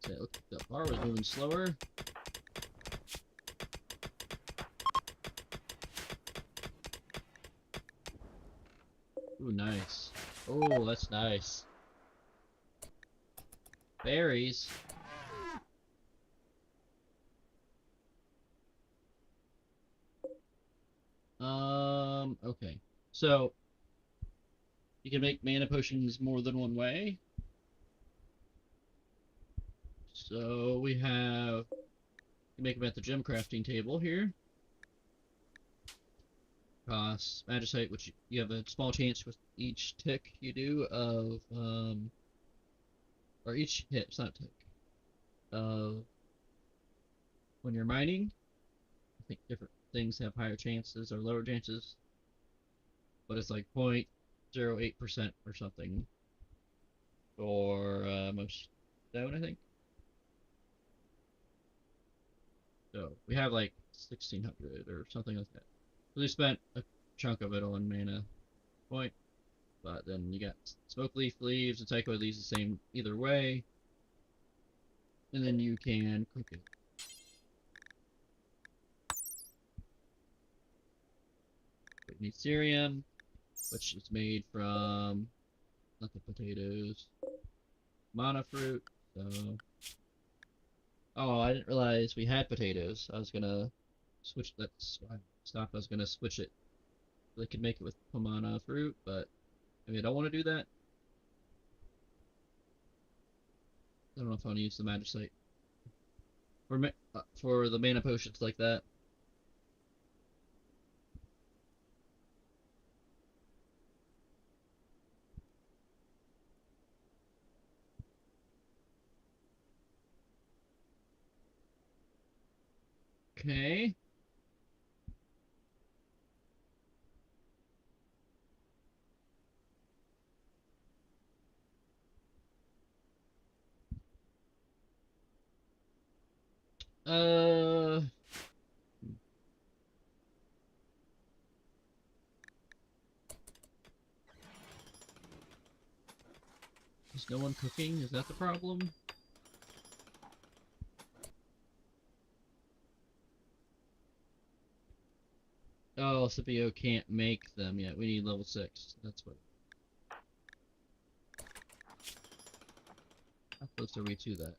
So it looked like the bar was moving slower. Ooh, nice. Oh, that's nice. Berries. Okay. So, you can make mana potions more than one way. So, we have You make them at the gem crafting table here. Costs magicite, which you have a small chance with each tick you do of, or each hit, it's not tick, of when you're mining. I think different things have higher chances or lower chances, but it's like 0.08% or something for most stone, I think. So we have like 1600 or something like that. So we spent a chunk of it on mana point, but then you got smoke leaf leaves and psycho leaves the same either way, and then you can cook it. We need cerium, which is made from not the potatoes, mana fruit. So, oh, I didn't realize we had potatoes. I was gonna switch. That's why I stopped. I was gonna switch it. They could make it with mana fruit, but I mean, I don't want to do that. I don't know if I want to use the magicite for the mana potions like that. Okay. Uh, is no one cooking? Is that the problem? Oh, Scipio can't make them yet. We need level 6. That's what. How close are we to that?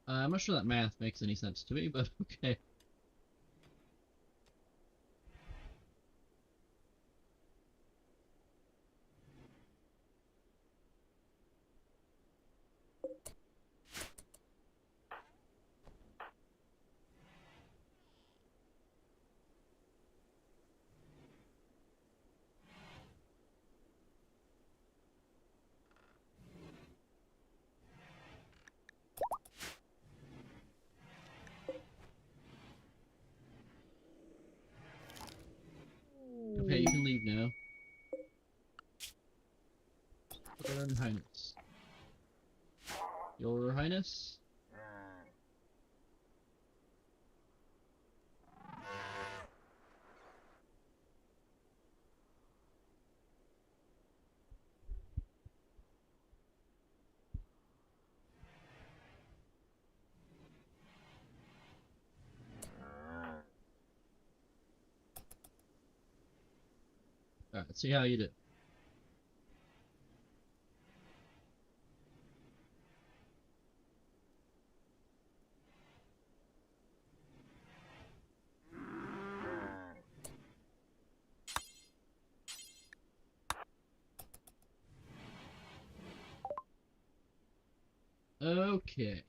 I'm not sure that math makes any sense to me, but okay. Okay, you can leave now. Your Highness. Your Highness? Alright, let's see how you do. Okay.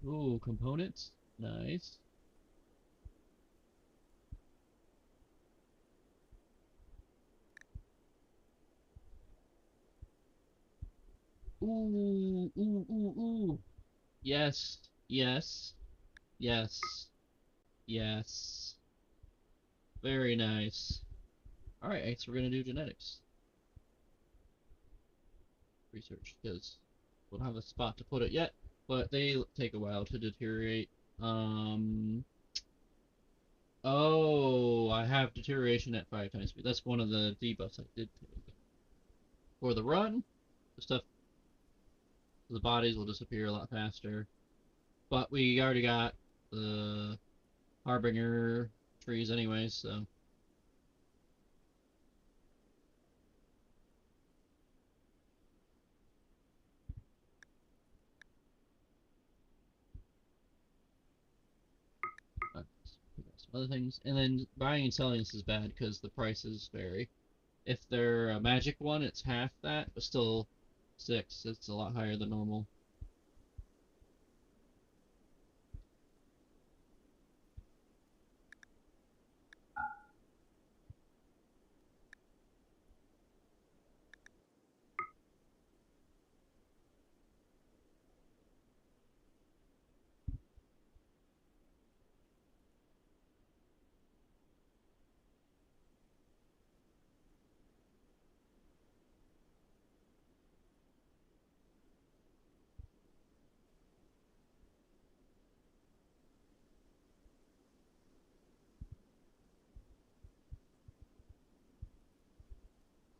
Ooh, components. Nice. Ooh, ooh, ooh, ooh. Yes, yes, yes, yes. Very nice. Alright, so we're gonna do genetics research, because we don't have a spot to put it yet, but they take a while to deteriorate. Um, oh, I have deterioration at 5 times speed. That's one of the debuffs I did take. For the run, the stuff, the bodies will disappear a lot faster. But we already got the Harbinger trees anyway, so other things. And then buying and selling this is bad because the prices vary. If they're a magic one, it's half that, but still 6. It's a lot higher than normal.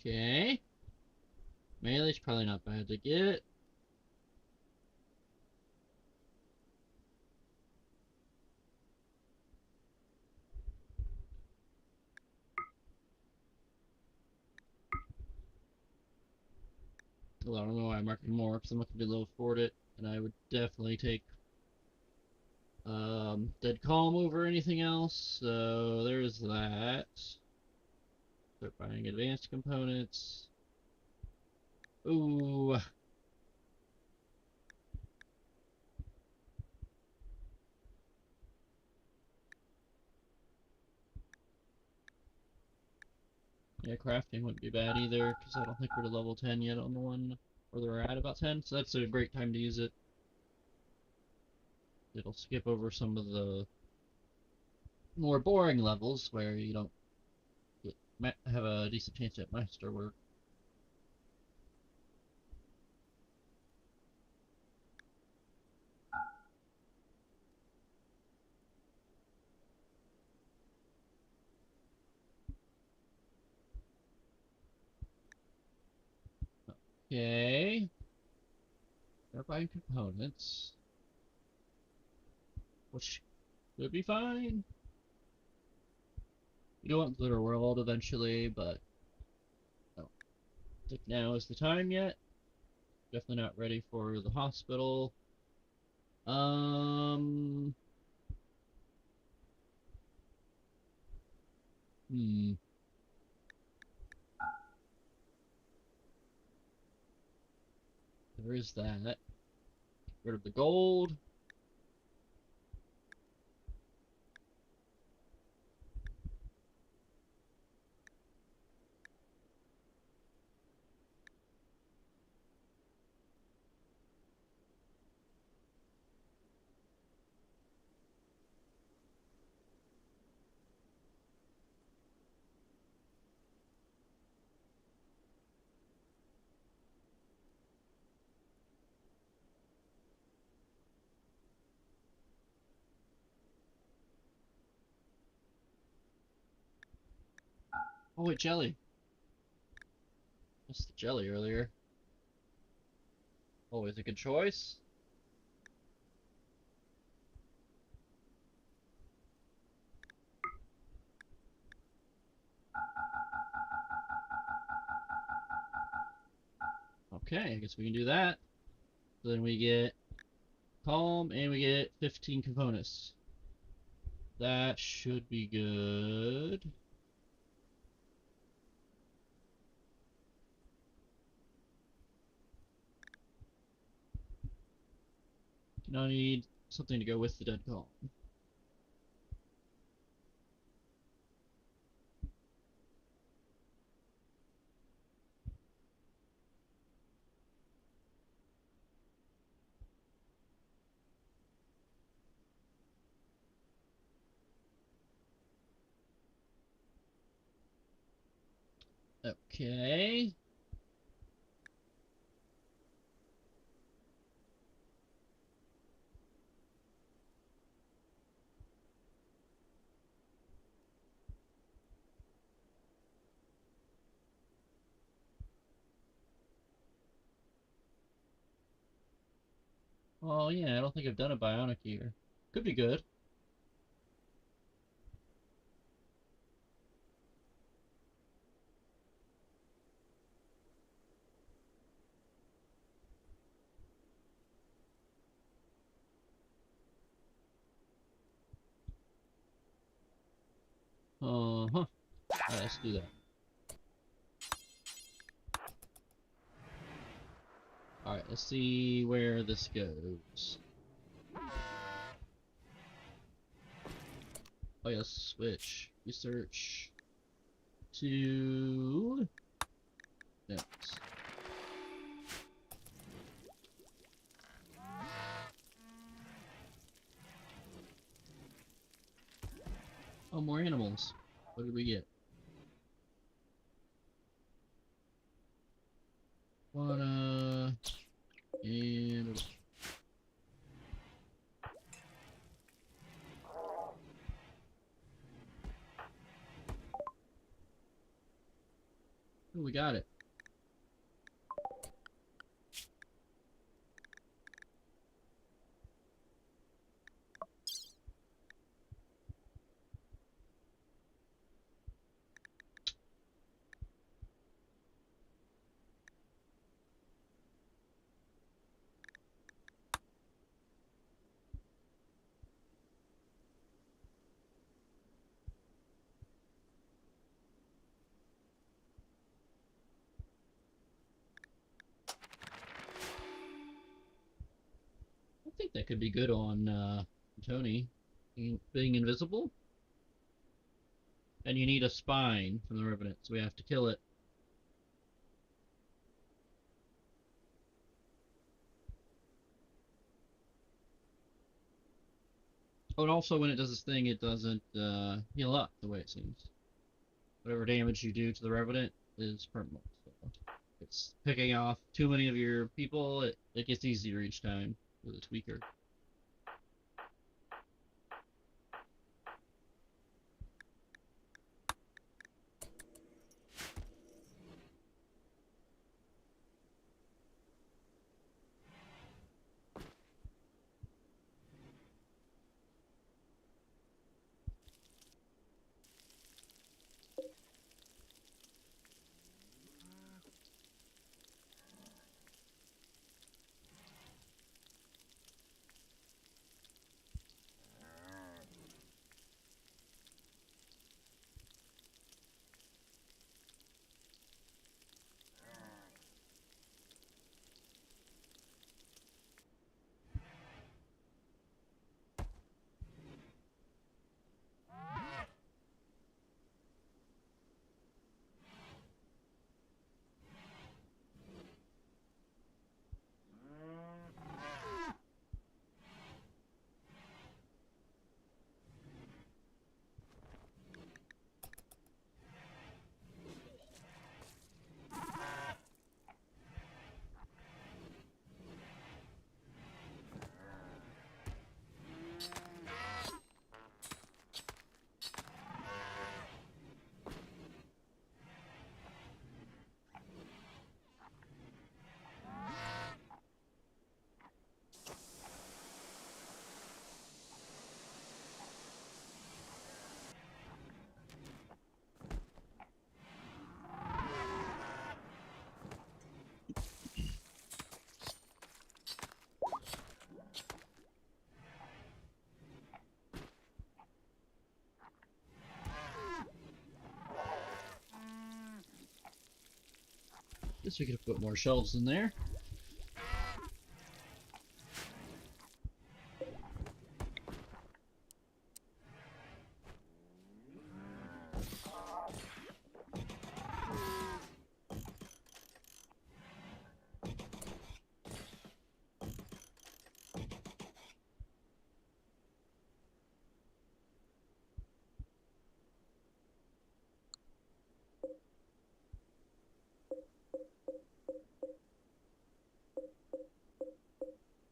Okay. Melee's probably not bad to get. Well, I don't know why I'm marking more, because I'm not going to be able to afford it. And I would definitely take Dead Calm over anything else. So there's that. Start buying advanced components. Ooh. Yeah, crafting wouldn't be bad either, because I don't think we're to level 10 yet on the one, or they're at about 10, so that's a great time to use it. It'll skip over some of the more boring levels where you don't have a decent chance at master work. Okay, they're buying components, which could be fine. You don't want Glitter World eventually, but I don't think now is the time yet. Definitely not ready for the hospital. Um, hmm. There is that. Get rid of the gold. Oh wait, jelly. Missed the jelly earlier. Always a good choice. Okay, I guess we can do that. So then we get calm and we get 15 components. That should be good. Now I need something to go with the dead calm. Okay. Oh yeah, I don't think I've done a bionic here. Could be good. Uh-huh. Let's do that. Alright, let's see where this goes. Oh yes, switch. Research to... Next. Oh, more animals. What did we get? One, and... Oh, we got it. I think that could be good on Tony. Being invisible. And you need a spine from the Revenant, so we have to kill it. Oh, and also when it does this thing, it doesn't heal up the way it seems. Whatever damage you do to the Revenant is permanent. So if it's picking off too many of your people, it gets easier each time with a tweaker. Guess we could put more shelves in there.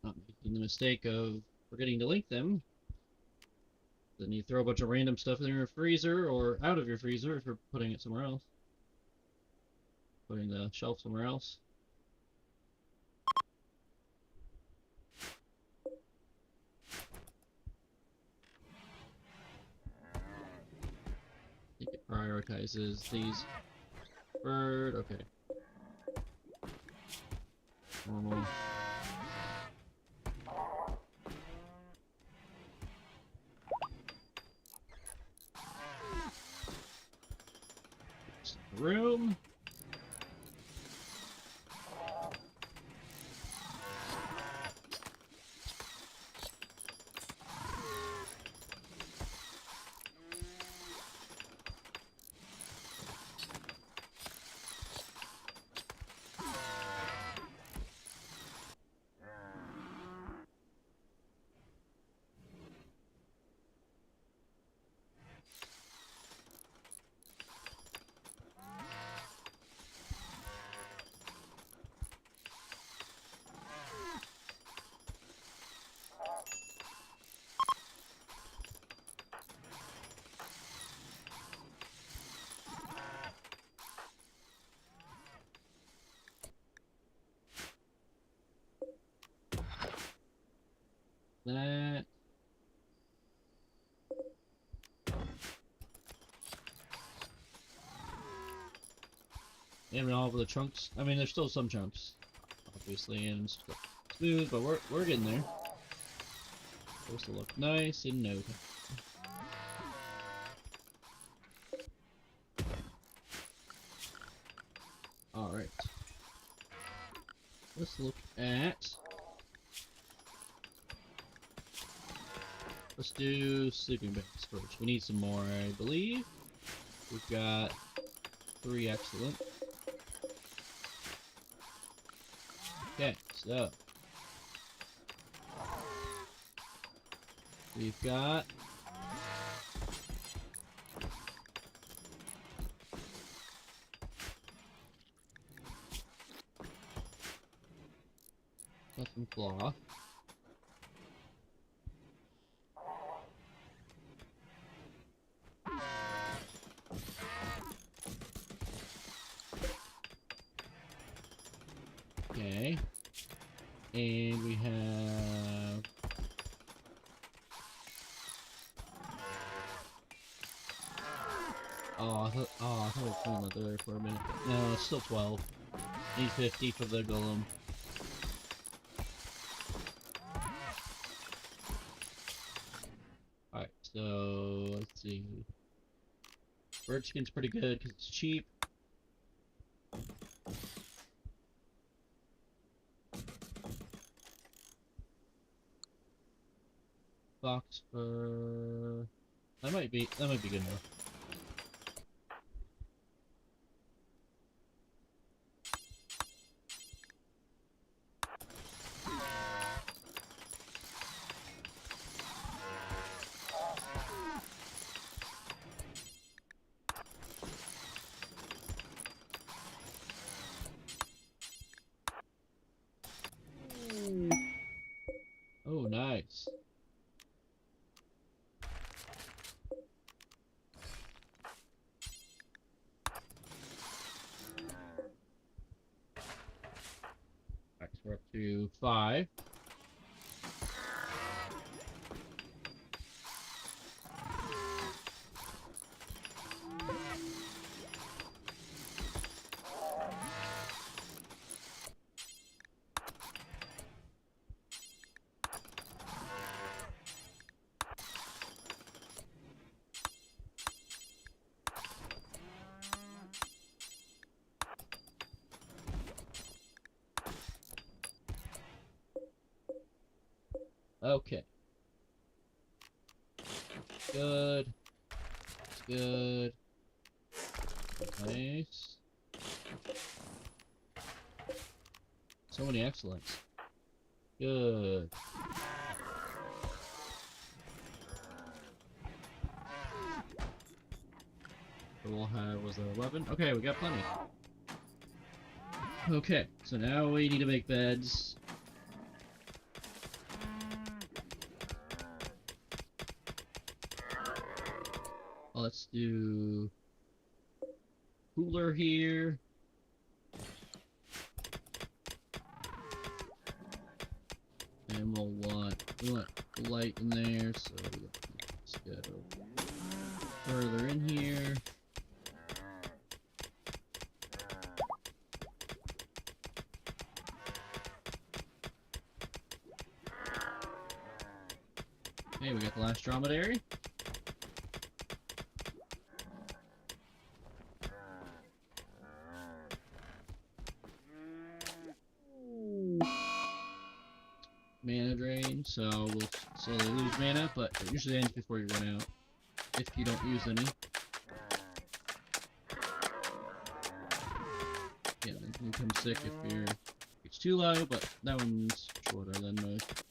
Not making the mistake of forgetting to link them. Then you throw a bunch of random stuff in your freezer or out of your freezer if you're putting it somewhere else. Putting the shelf somewhere else. I think it prioritizes these. Bird, okay. Normal. room. That. And all of the chunks. I mean, there's still some chunks, obviously, and still smooth, but we're getting there. Supposed to look nice and no. All right. Let's look at. Let's do sleeping bags first. We need some more, I believe. We've got 3, excellent. Okay, so we've got some cloth. Okay. And we have I thought we cleaned that there for a minute. No, it's still 12. Need 50 for the golem. Alright, so let's see. Bird skin's pretty good because it's cheap. Box fur. That might be good enough. Oh, nice. Alright, so we're up to 5. Okay. Good. Good. Nice. So many excellents. Good. So we'll have, was there 11? Okay, we got plenty. Okay, so now we need to make beds. Let's do cooler here. And we want light in there, so let's go further in here. Okay, we got the last dromedary. drain, so we'll slowly lose mana, but it usually ends before you run out, if you don't use any. Yeah, then you become sick if your it's too low, but that one's shorter than most.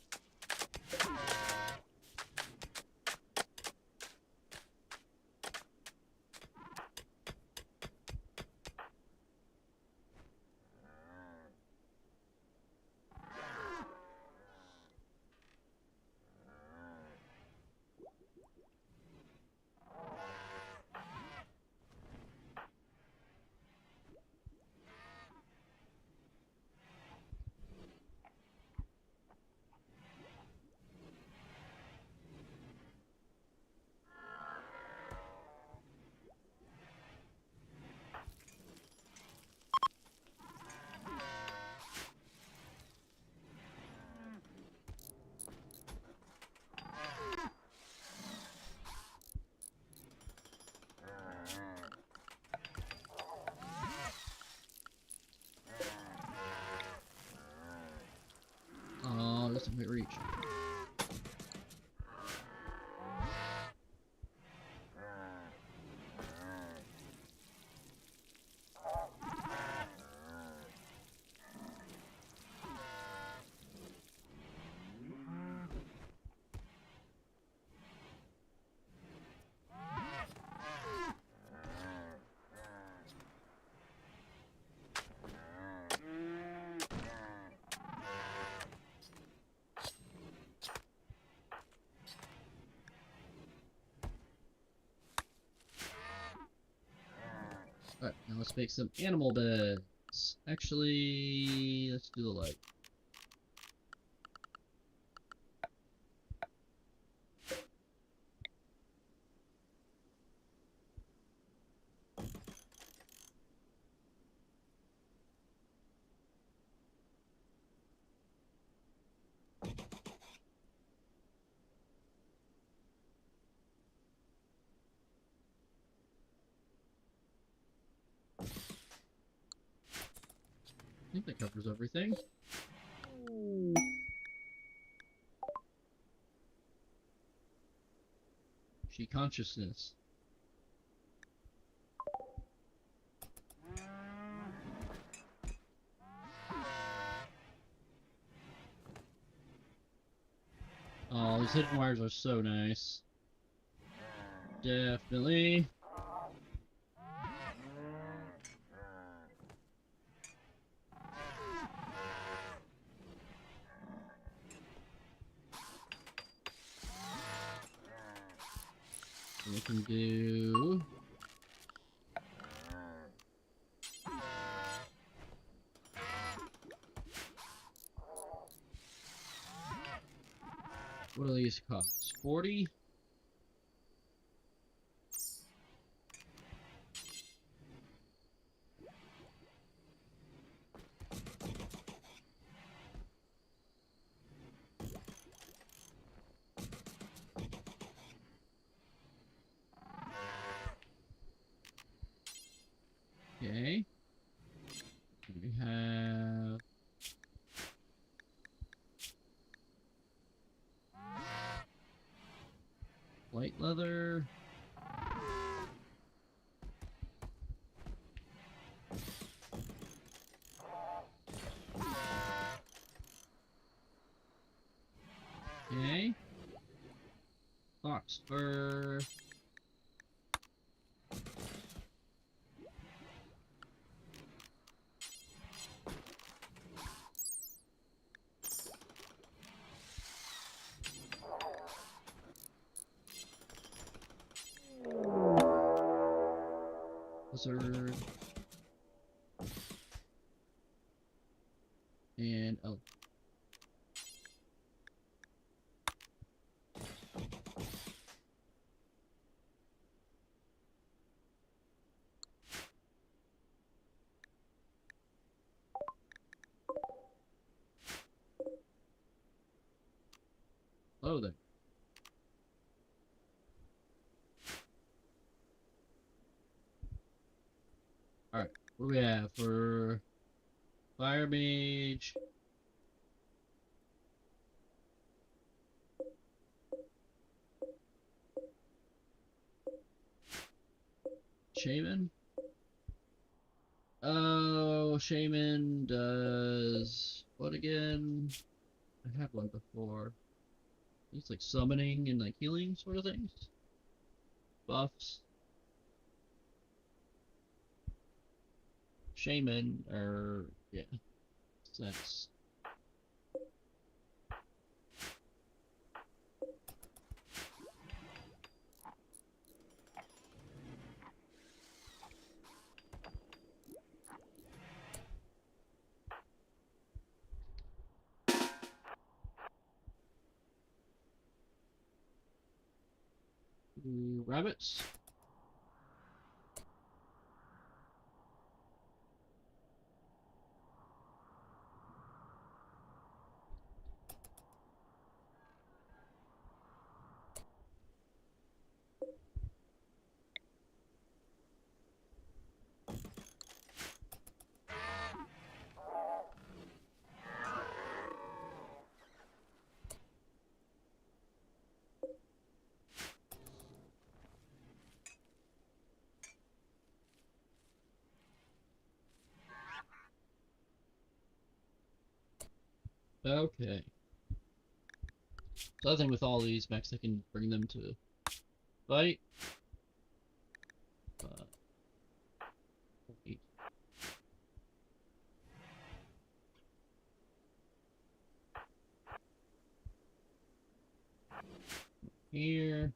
Oh, that's a great reach. Alright, now let's make some animal beds. Actually, let's do the light. I think that covers everything. She consciousness. Oh, these hidden wires are so nice. Definitely. We can do... What do these cost? 40? Okay. We have... White leather. Okay. Fox fur. Lizard. And oh. Oh, there. Alright, what do we have for Fire Mage? Shaman. Oh, Shaman does what again? I had one before. It's like summoning and like healing sort of things. Buffs. Shaman, or yeah, that's rabbits. Okay. So I think with all these mechs, I can bring them to fight. But wait, here.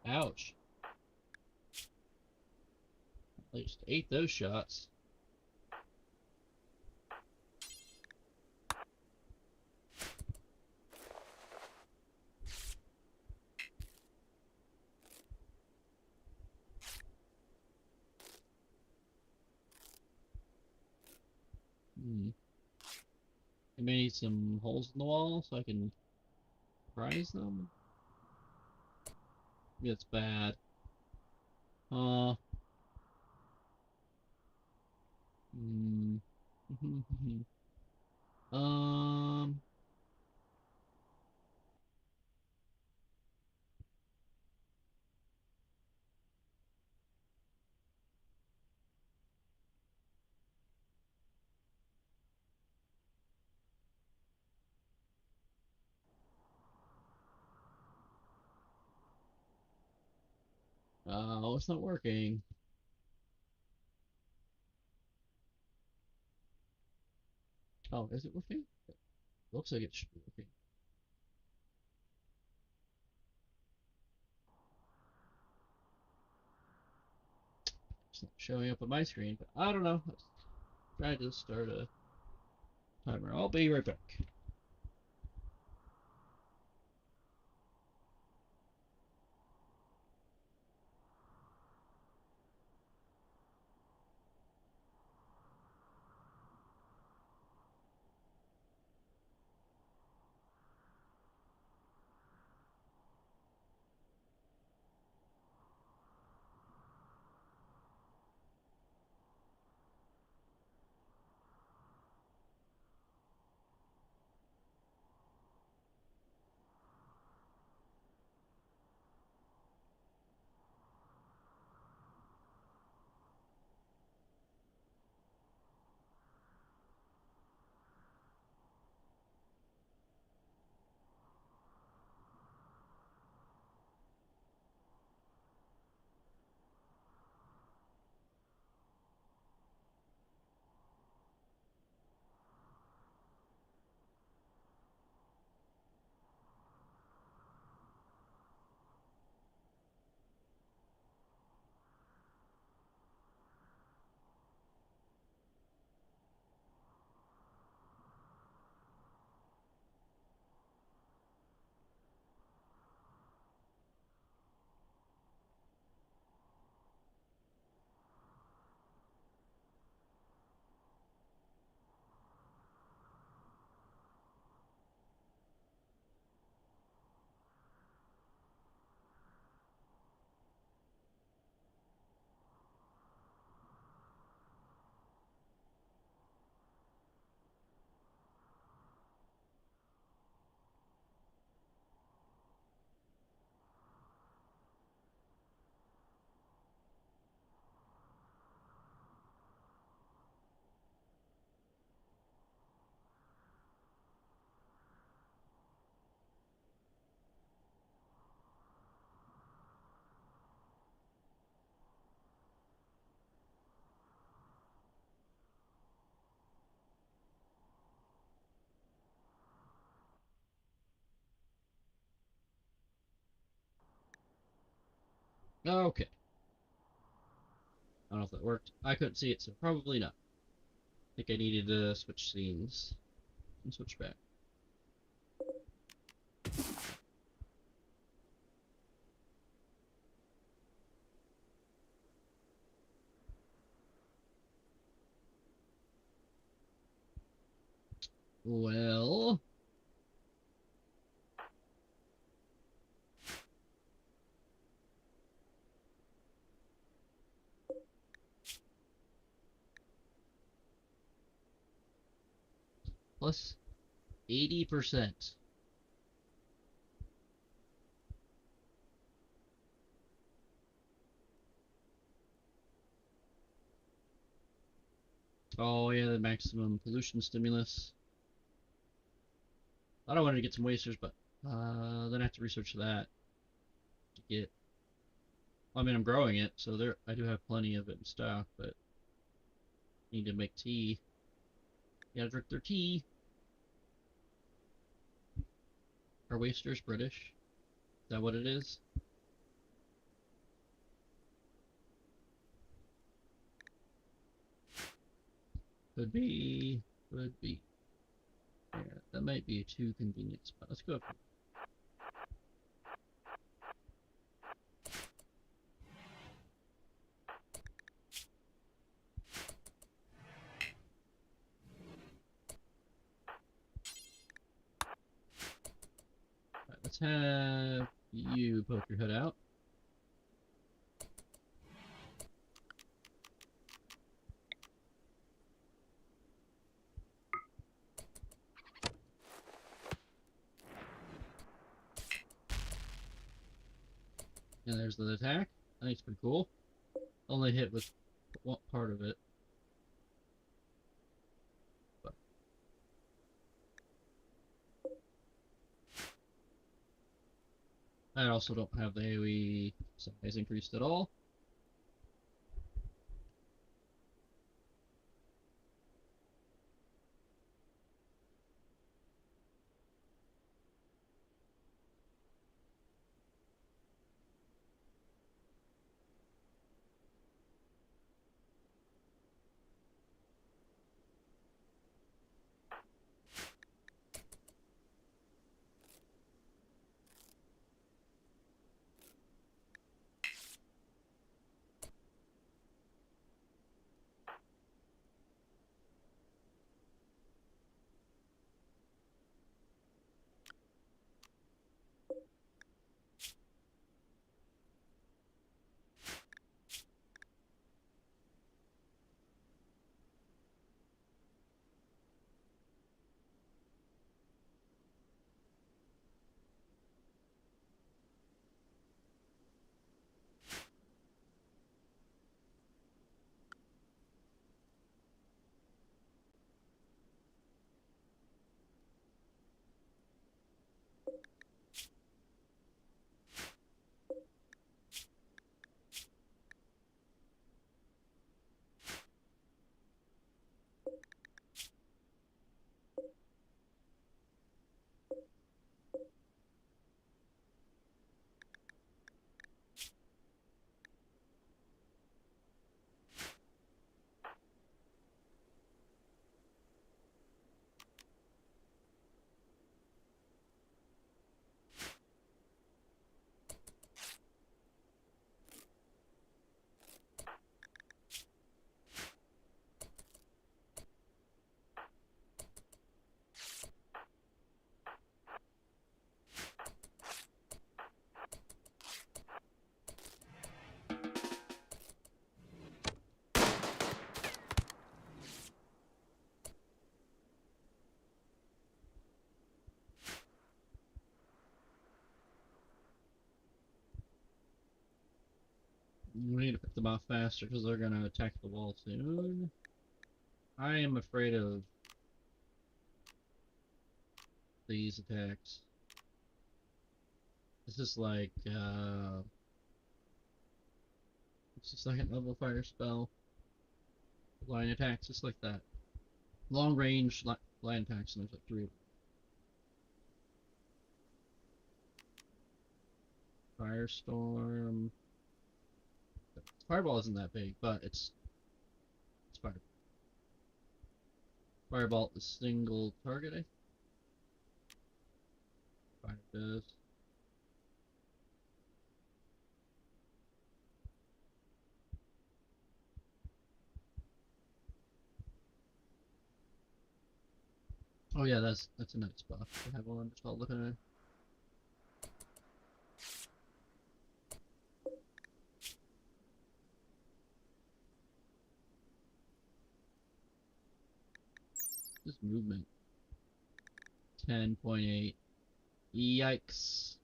Ouch. I just ate those shots. Hmm. I may need some holes in the wall so I can prize them. Maybe that's bad. Uh. Hmm. um. Oh, it's not working. Oh, is it working? Looks like it should be working. It's not showing up on my screen, but I don't know. Let's try to start a timer. I'll be right back. Okay. I don't know if that worked. I couldn't see it, so probably not. I think I needed to switch scenes and switch back. Well, plus 80%. Oh yeah, the maximum pollution stimulus. I don't want to get some wasters, but then I have to research that to get. I mean, I'm growing it, so there I do have plenty of it in stock, but need to make tea. You gotta drink their tea. Are wasters British? Is that what it is? Could be. Could be. Yeah, that might be a too convenient spot. Let's go up here. Alright, let's have you poke your head out. And there's the attack. I think it's pretty cool. Only hit with one part of it. But I also don't have the AoE size increased at all. We need to pick them off faster because they're gonna attack the wall soon. I am afraid of these attacks. This is like it's a second level fire spell. Line attacks, just like that. Long range line attacks, and there's like three of them. Firestorm. Fireball isn't that big, but it's fire. Fireball is single target, I think. Fire does. Oh yeah, that's a nice spot to have one just all looking at it. This movement. 10.8. Yikes.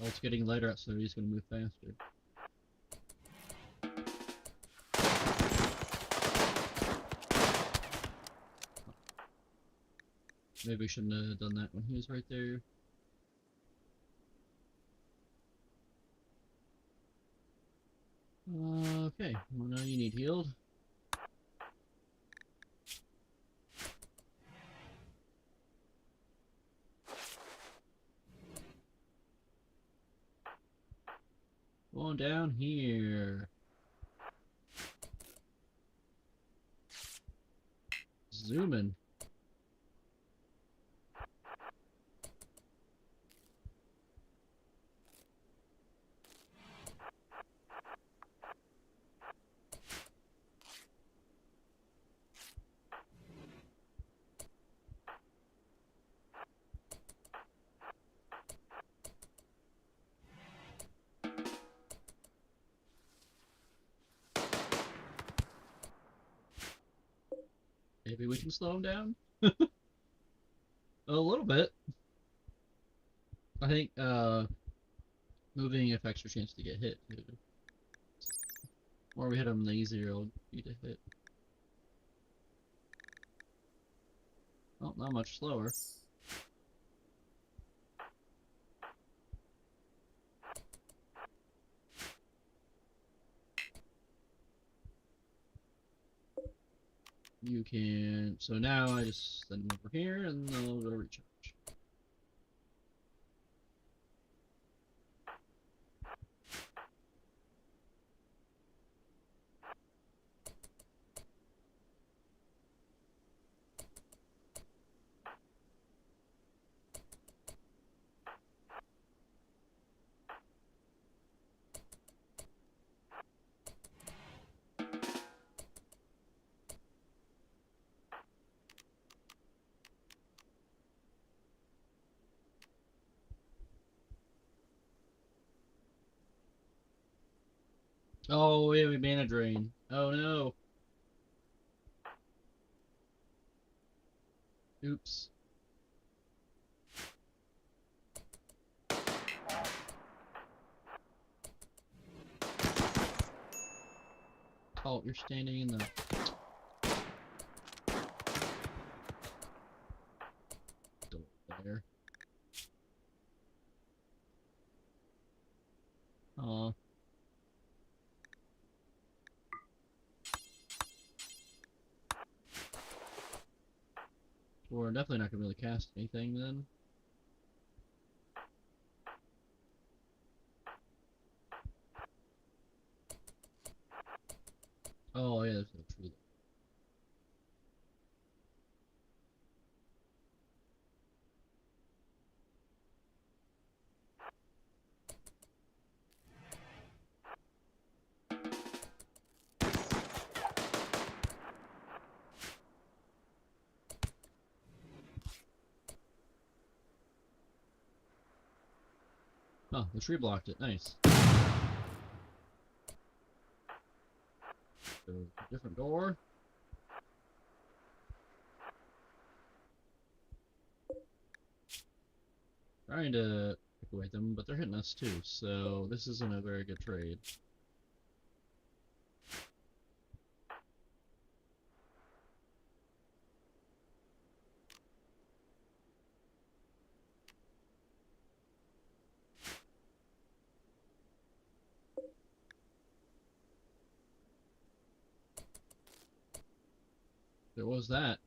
Oh, it's getting lighter out, so he's gonna move faster. Maybe we shouldn't have done that when he was right there. Okay, well now you need healed. Going down here. Zooming. Maybe we can slow him down? A little bit. I think, moving affects your chance to get hit, too. The more we hit him, the easier it'll be to hit. Well, not much slower. You can... So now I just send him over here, and then I'll go to recharge. Oh, yeah, we mana drain. Oh no. Oops. Oh, you're standing in the... door there. Aw. We're definitely not gonna really cast anything then. Oh yeah, there's no tree there. Oh, the tree blocked it. Nice. So, different door. Trying to pick away them, but they're hitting us too, so this isn't a very good trade. There was that.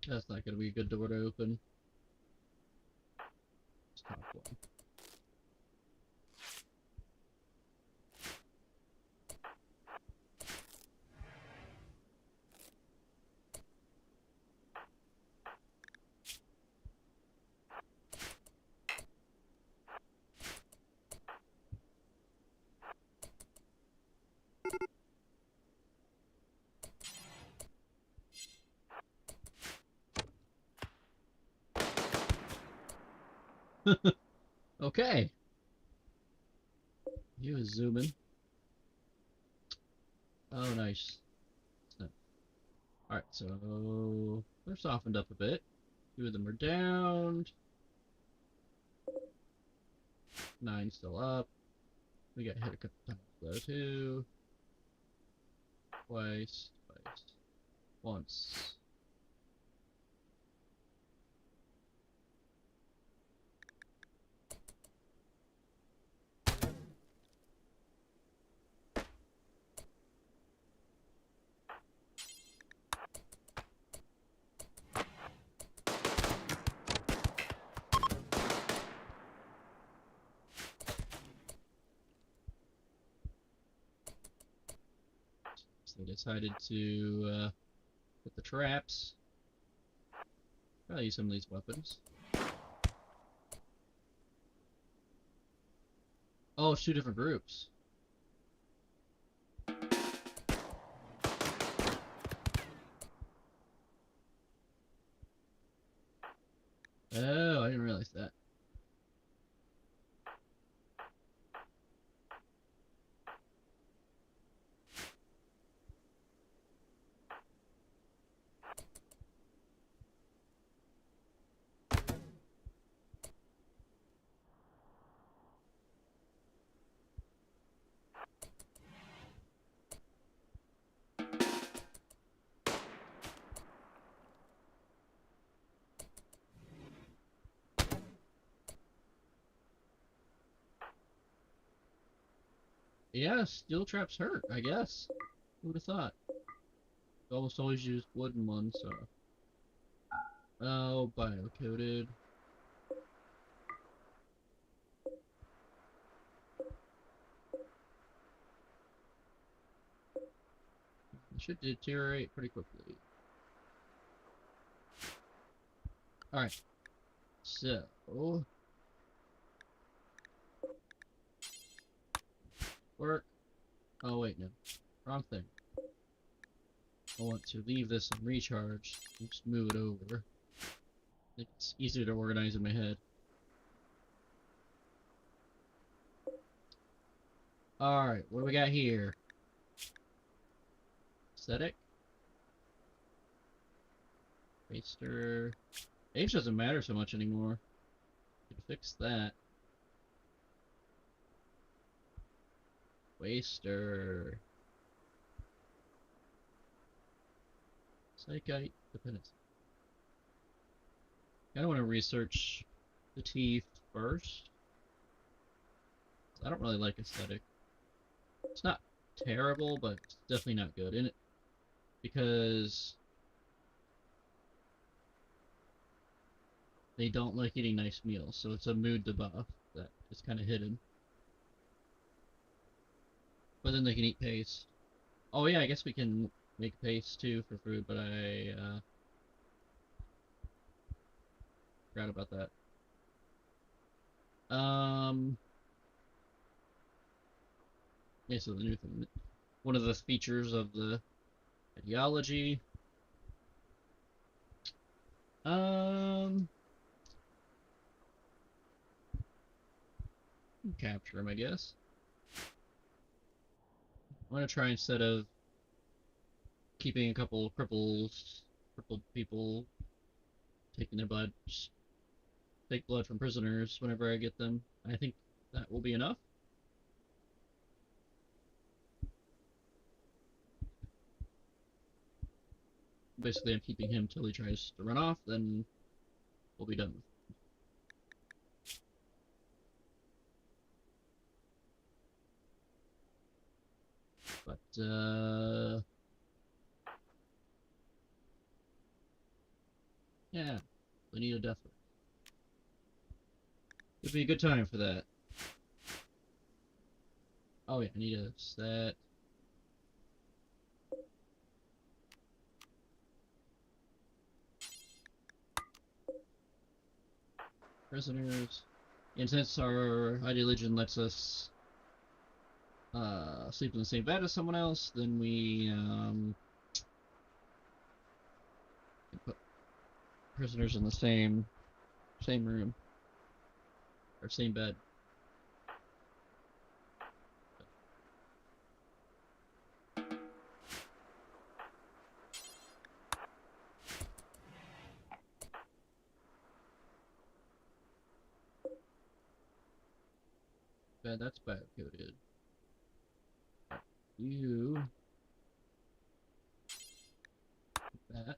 That's not gonna be a good door to open. It's top one. Okay. He was zooming. Oh, nice. Alright, so they're softened up a bit. Two of them are downed. 9 still up. We got hit a couple times though too. Twice. Once. So they decided to put the traps. I'll use some of these weapons. Oh, it's 2 different groups. Oh, I didn't realize that. Yeah, steel traps hurt, I guess. Who would have thought? We almost always use wooden ones, so. Oh, bio-coated. It should deteriorate pretty quickly. Alright. So. Work. Oh, wait, no. Wrong thing. I want to leave this and recharge. Just move it over. I think it's easier to organize in my head. Alright, what do we got here? Aesthetic? Waster. Age doesn't matter so much anymore. Could fix that. Waster. Psychite dependency. I want to research the teeth first. I don't really like aesthetic. It's not terrible, but it's definitely not good in it because they don't like eating nice meals, so it's a mood debuff that is kind of hidden. But then they can eat paste. Oh yeah, I guess we can make paste too for food, but I forgot about that. Yeah, so the new thing. One of the features of the ideology. Capture him, I guess. I'm gonna try instead of keeping a couple crippled people, taking their blood, just take blood from prisoners whenever I get them. I think that will be enough. Basically, I'm keeping him till he tries to run off, then we'll be done with it. But, yeah, we need a death wish. Would be a good time for that. Oh yeah, I need a set. Prisoners. And since our ID Legion lets us sleep in the same bed as someone else, then we can put prisoners in the same room or same bed. Bed that's biocoded. You that.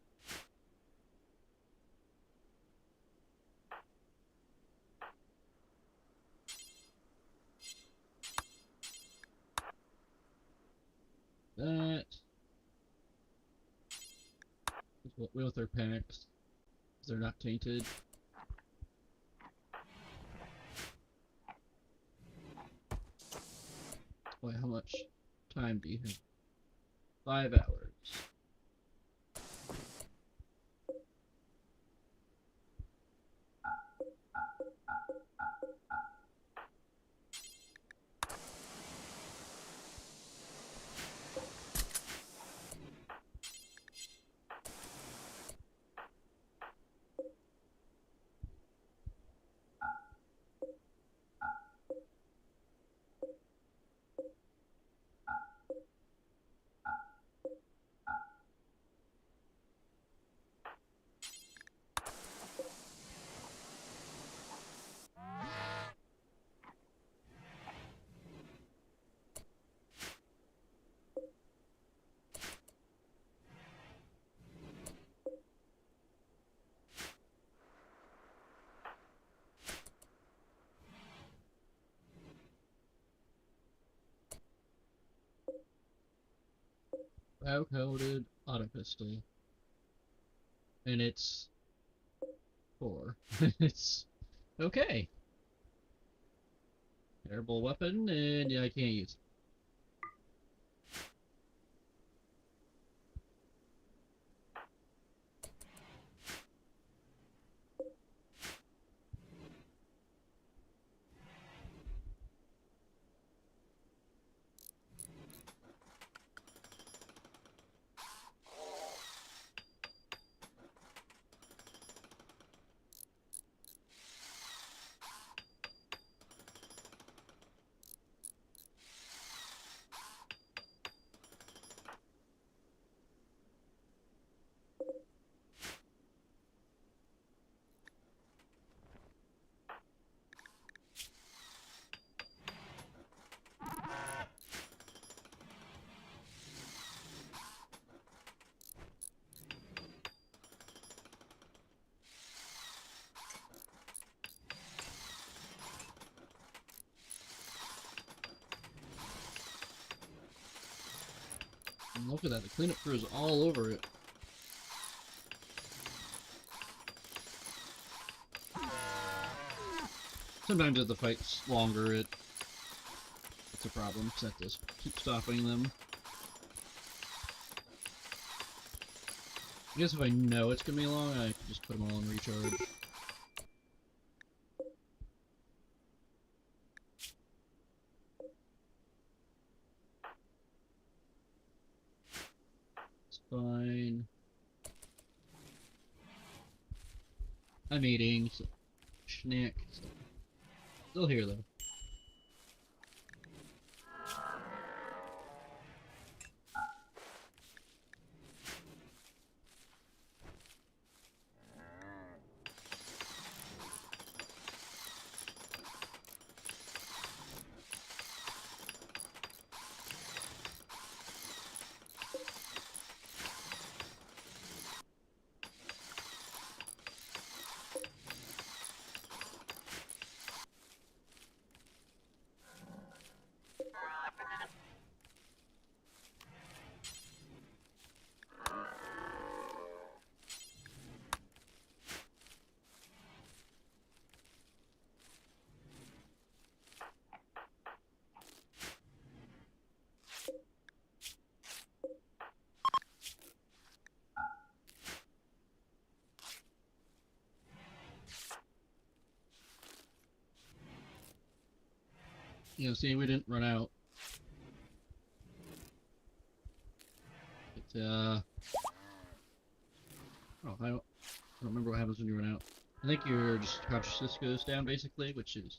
That with their packs. They're not tainted. Boy, how much time do you have? 5 hours. Biocoded auto pistol. And it's 4. It's okay. Terrible weapon, and yeah, I can't use it. And look at that, the cleanup crew is all over it. Sometimes if the fight's longer, it's a problem, because I have to keep stopping them. I guess if I know it's gonna be long, I can just put them all in recharge. It's fine. I'm eating, so snack. Still here though. See, we didn't run out. But, oh, I don't remember what happens when you run out. I think your just consciousness goes down, basically, which is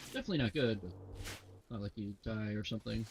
definitely not good, but not like you die or something.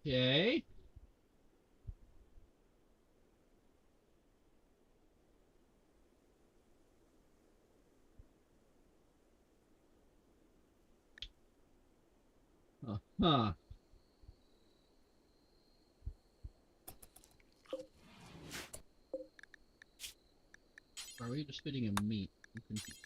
Okay. Huh. Are we just feeding him meat? I'm confused.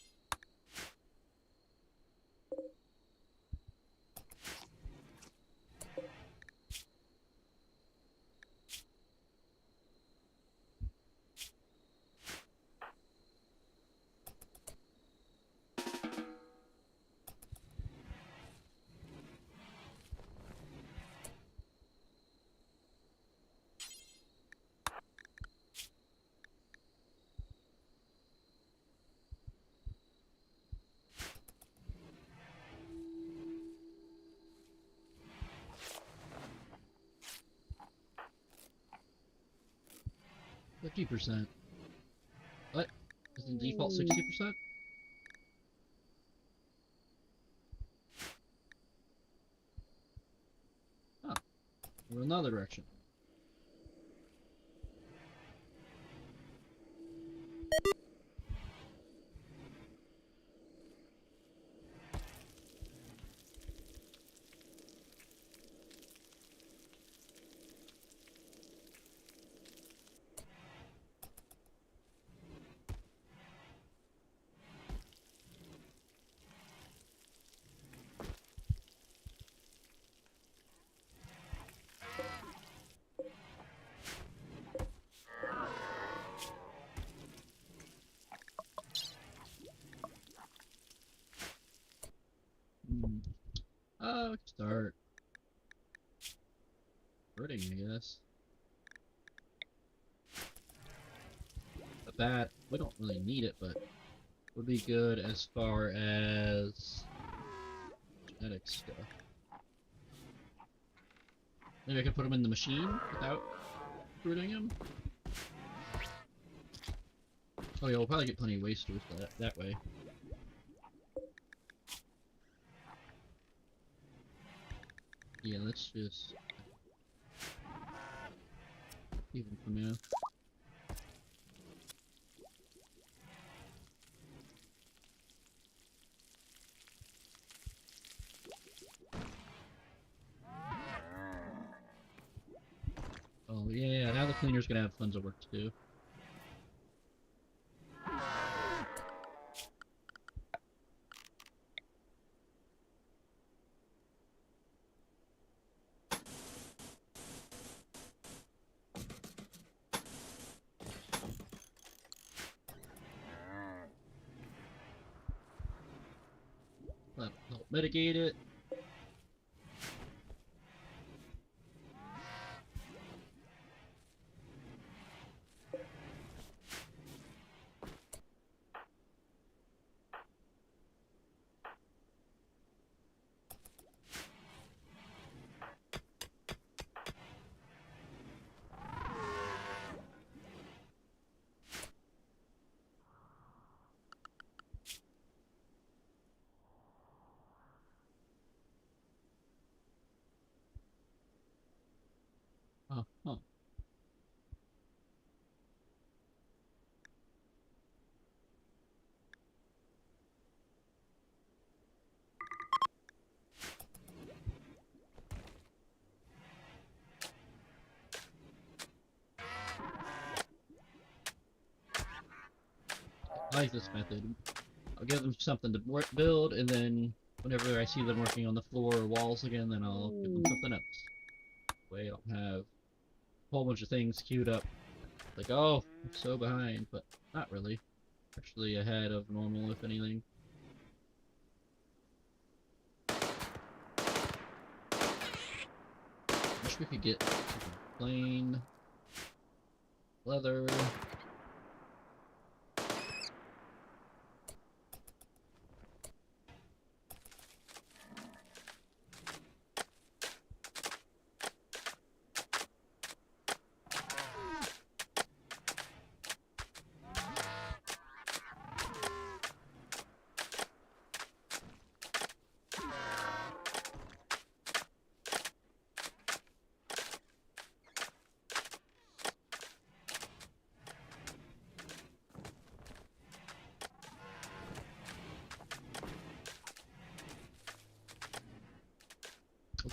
%. What? Is the default 60%? Oh, we're in another direction. Hmm. We can start birding, I guess. A bat, we don't really need it, but would be good as far as genetic stuff. Maybe I could put him in the machine without brooding him. Oh yeah, we'll probably get plenty of wasters that way. Yeah, let's just keep him for now. Oh yeah, now the cleaner's gonna have tons of work to do. That'll help mitigate it. Huh. I like this method. I'll give them something to build, and then whenever I see them working on the floor or walls again, then I'll give them something else. That way I don't have a whole bunch of things queued up. Like, oh, I'm so behind, but not really. Actually ahead of normal, if anything. Wish we could get plain leather.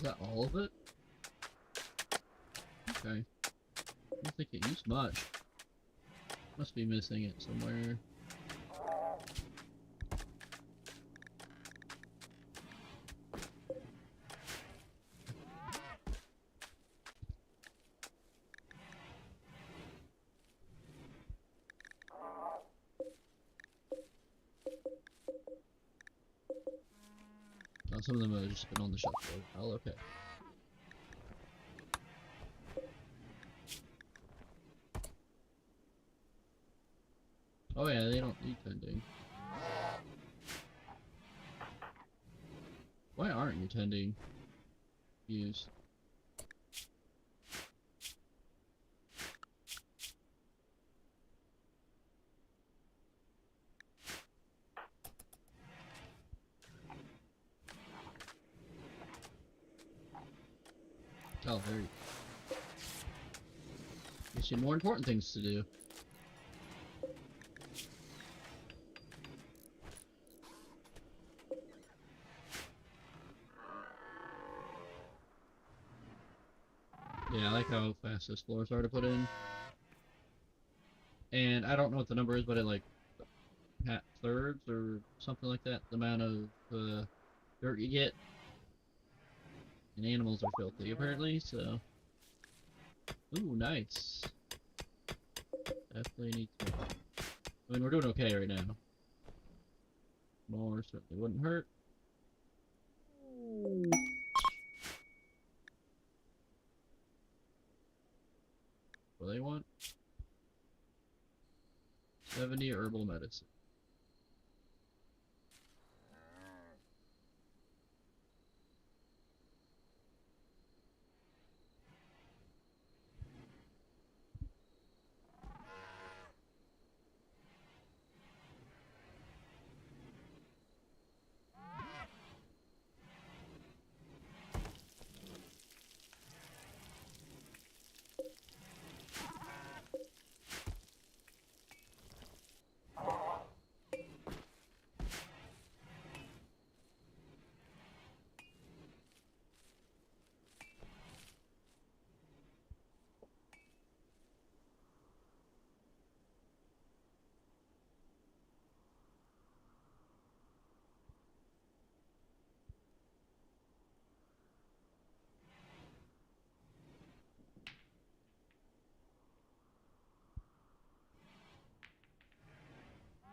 that all of it? Okay. I don't think it used much. Must be missing it somewhere. Oh, some of them have just been on the shelf for a while. Okay. Oh yeah, they don't need tending. Why aren't you tending? Use. Oh, there you go. Gives you more important things to do. Yeah, I like how fast those floors are to put in. And I don't know what the number is, but it like thirds or something like that, the amount of dirt you get. And animals are filthy, apparently, so... Ooh, nice. Definitely needs more. I mean, we're doing okay right now. More certainly wouldn't hurt. What do they want? 70 herbal medicine.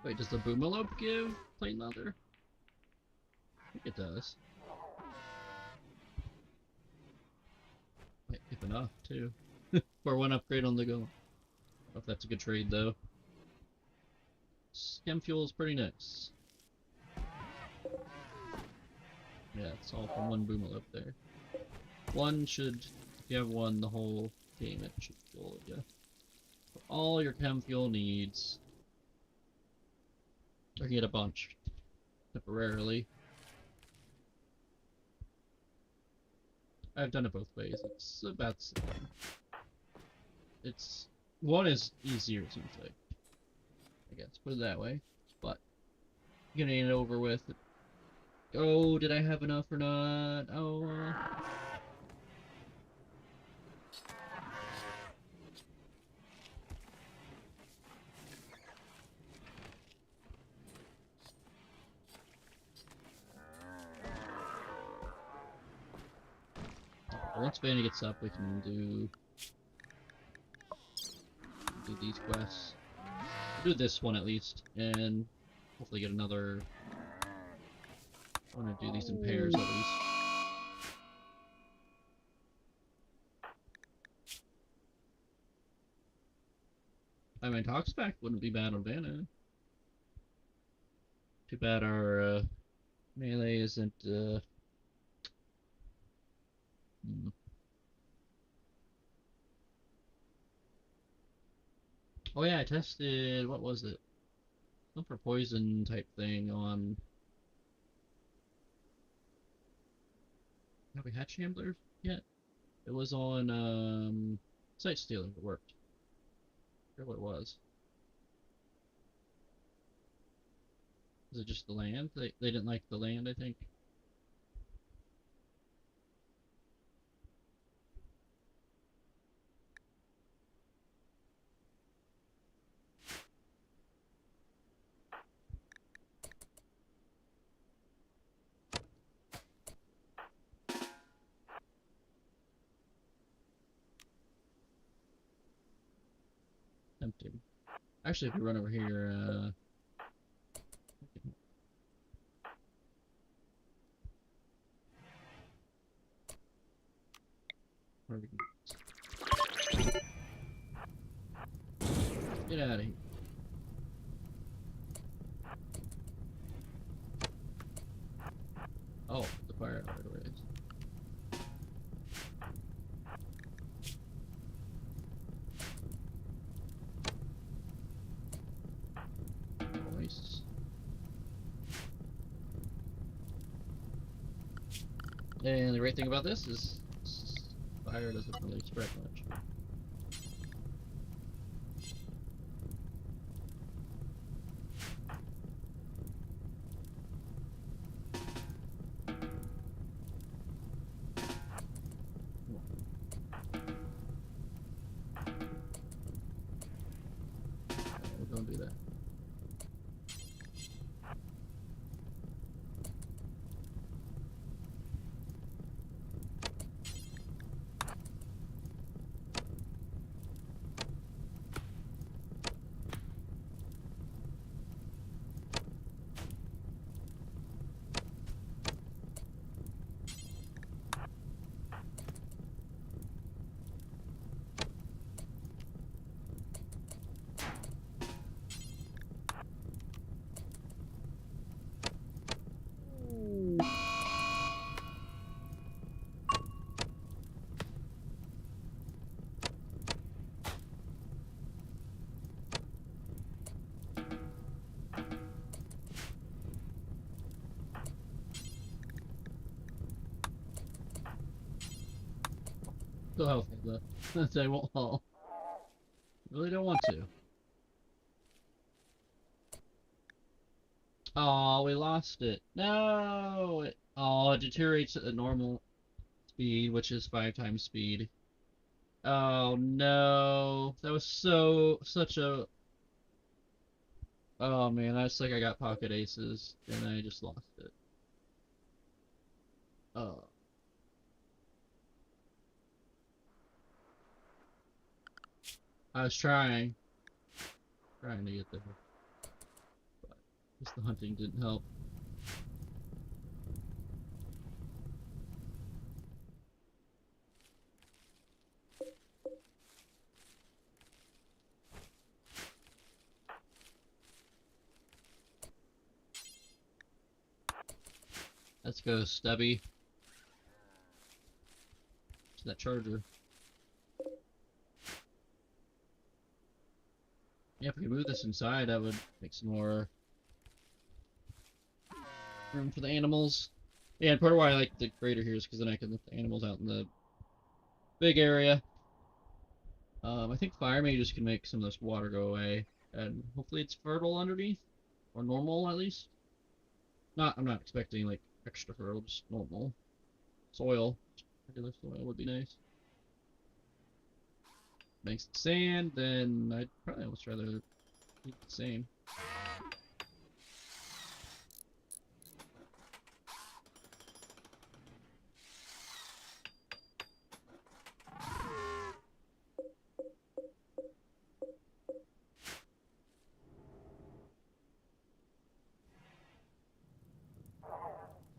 Wait, does the boomalope give plain leather? I think it does. Might give enough, too. For one upgrade on the go. I don't know if that's a good trade, though. Stem fuel is pretty nice. Yeah, it's all from one boomalope there. One should, if you have one the whole game, it should fuel you. For all your chem fuel needs. Or get a bunch. Temporarily. I've done it both ways. It's about the same. It's... One is easier, it seems like. I guess, put it that way. But, getting it over with. Oh, did I have enough or not? Oh, once Vanny gets up, we can do these quests. We'll do this one at least, and hopefully get another. I want to do these in pairs at least. I mean, Toxpack wouldn't be bad on Vanna. Too bad our melee isn't. Oh yeah, I tested. What was it? Some for poison type thing on. Have we had Shamblers yet? It was on Sight Stealer. It worked. I forget what it was. Was it just the land? They didn't like the land, I think. Tempting. Actually, if we run over here, where we can get out of here. Oh, the fire right away. Nice. And the great thing about this is fire doesn't really spread much. We're gonna do that. Still healthy though. I won't fall. Really don't want to. Oh, we lost it. No! It deteriorates at the normal speed, which is 5 times speed. Oh no. That was such a... Oh man, that's like I got pocket aces, and I just lost it. Oh. I was trying to get there, but just the hunting didn't help. Let's go, Stubby. To that charger. Yeah, if we could move this inside, that would make some more room for the animals. Yeah, and part of why I like the grader here is because then I can let the animals out in the big area. I think fire just can make some of this water go away, and hopefully it's fertile underneath, or normal at least. I'm not expecting like extra fertile, just normal soil. Regular soil would be nice. Makes the sand, then I'd probably almost rather keep the same.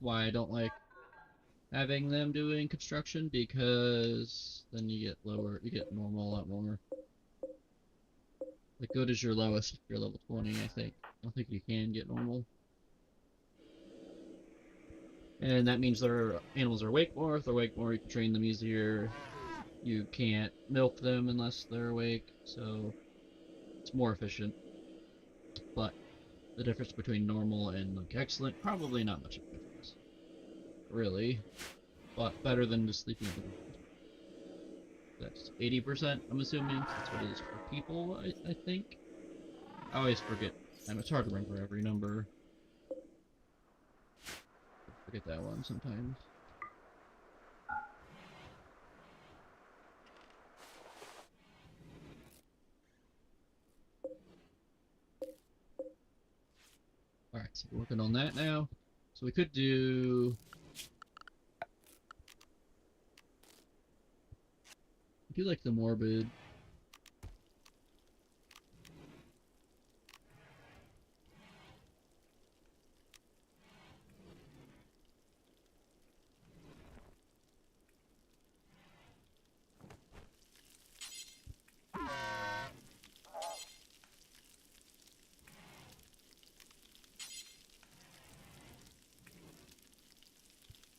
Why I don't like having them doing construction, because then you get normal a lot more. Like good is your lowest if you're level 20, I think. I don't think you can get normal. And that means their animals are awake more. If they're awake more, you can train them easier. You can't milk them unless they're awake, so it's more efficient. But the difference between normal and like excellent, probably not much of a difference. Really. But better than just sleeping at the That's 80%, I'm assuming. That's what it is for people, I think. I always forget. It's hard to remember every number. I forget that one sometimes. Alright, so we're working on that now. So we could do like the morbid.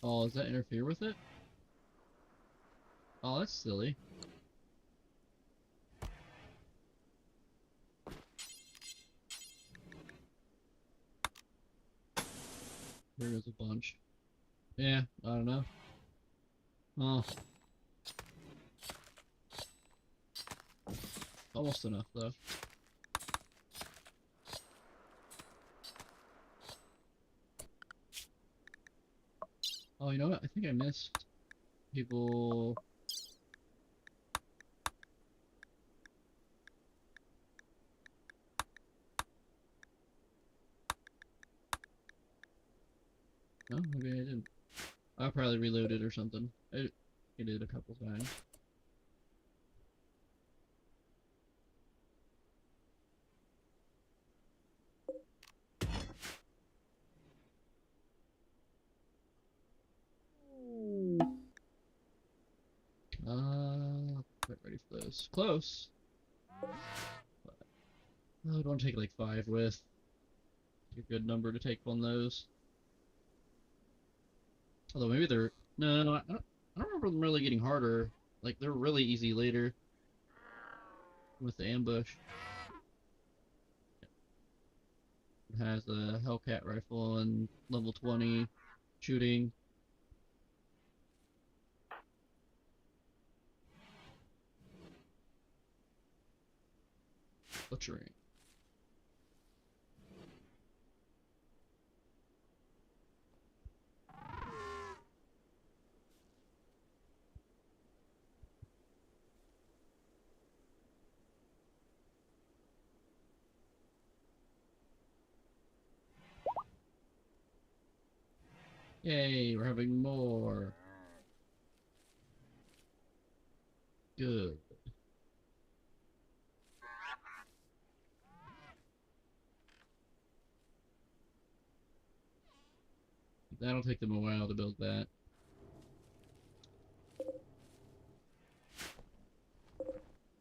Oh, does that interfere with it? Oh, that's silly. There goes a bunch. Yeah, I don't know. Oh, almost enough though. Oh, you know what? I think I missed people. No, maybe I didn't. I probably reloaded or something. I did it a couple times. Quite ready for those. Close. But, oh, I'd want to take like 5 with. A good number to take on those. Although maybe they're no, I don't remember them really getting harder. Like they're really easy later with the ambush. It has a Hellcat rifle and level 20 shooting. Butchering. Yay, we're having more. Good. That'll take them a while to build that.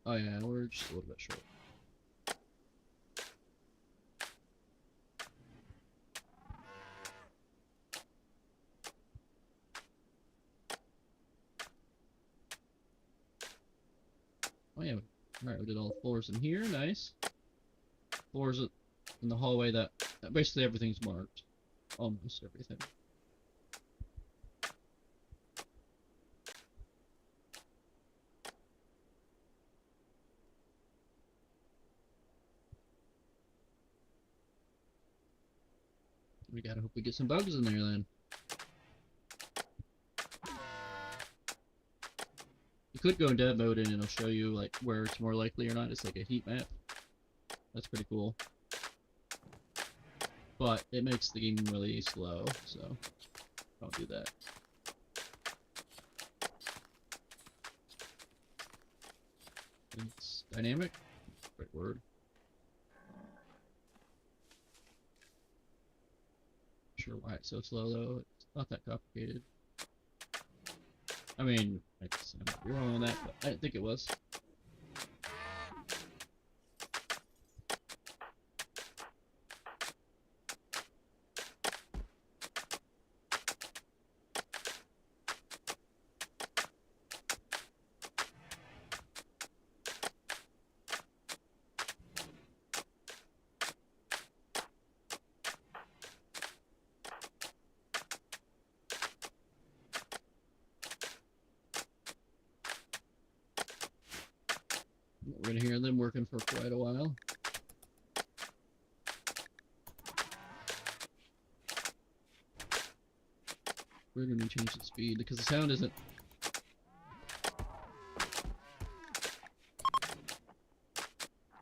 Oh yeah, we're just a little bit short. Oh yeah, alright, we did all the floors in here, nice. Floors in the hallway that basically everything's marked. Almost everything. We gotta hope we get some bugs in there then. You could go in dev mode and it'll show you like where it's more likely or not. It's like a heat map. That's pretty cool. But it makes the game really slow, so don't do that. It's dynamic. Great word. Not sure why it's so slow though. It's not that complicated. I mean, I guess I might be wrong on that, but I didn't think it was. We're gonna hear them working for quite a while. We're gonna change the speed because the sound isn't.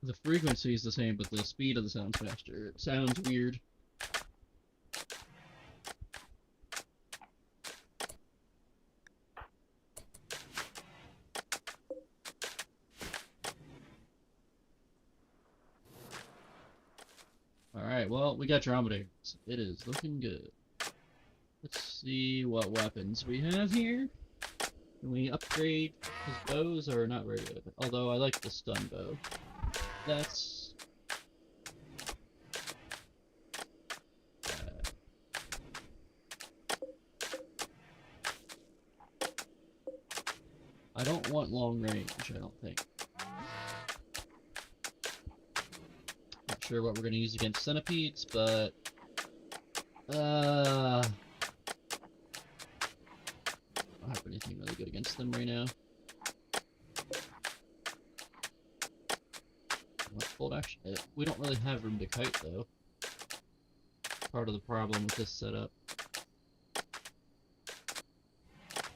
The frequency is the same, but the speed of the sound's faster. It sounds weird. Alright, well, we got Dromedaries. It is looking good. Let's see what weapons we have here. Can we upgrade? His bows are not very good. Although I like the stun bow. That's... long range, I don't think. Not sure what we're gonna use against centipedes, but I don't have anything really good against them right now. Bolt action. We don't really have room to kite though. Part of the problem with this setup.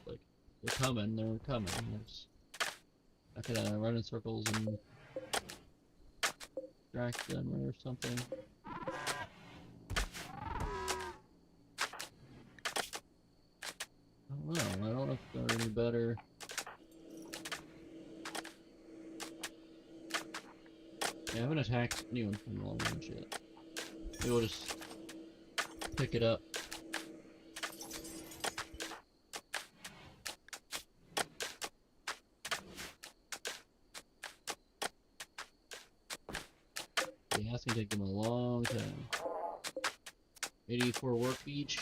Like, they're coming. There's not gonna run in circles and distract them or something. I don't know. I don't know if they're any better. Yeah, I haven't attacked anyone from long range yet. Maybe we'll just pick it up. Yeah, that's gonna take them a long time. 84 work each.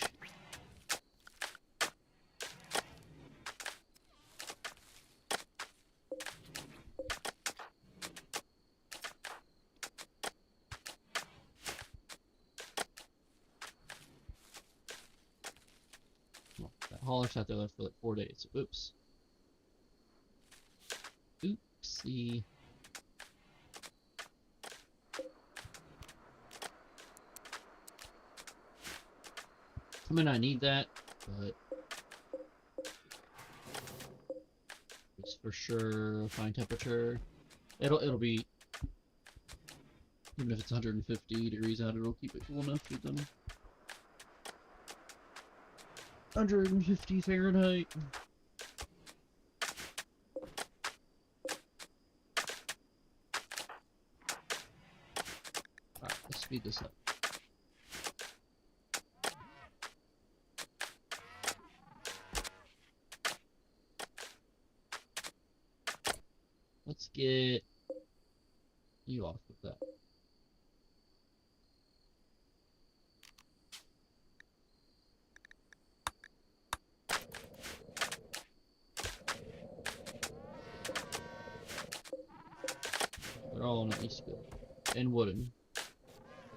Hauler sat there left for like 4 days. Oops. Oopsie. I mean, I need that, but it's for sure a fine temperature. It'll be, even if it's 150 degrees out, it'll keep it cool enough for them. 150 Fahrenheit. Alright, let's speed this up. Let's get you off with that. They're all on at least good. And wooden.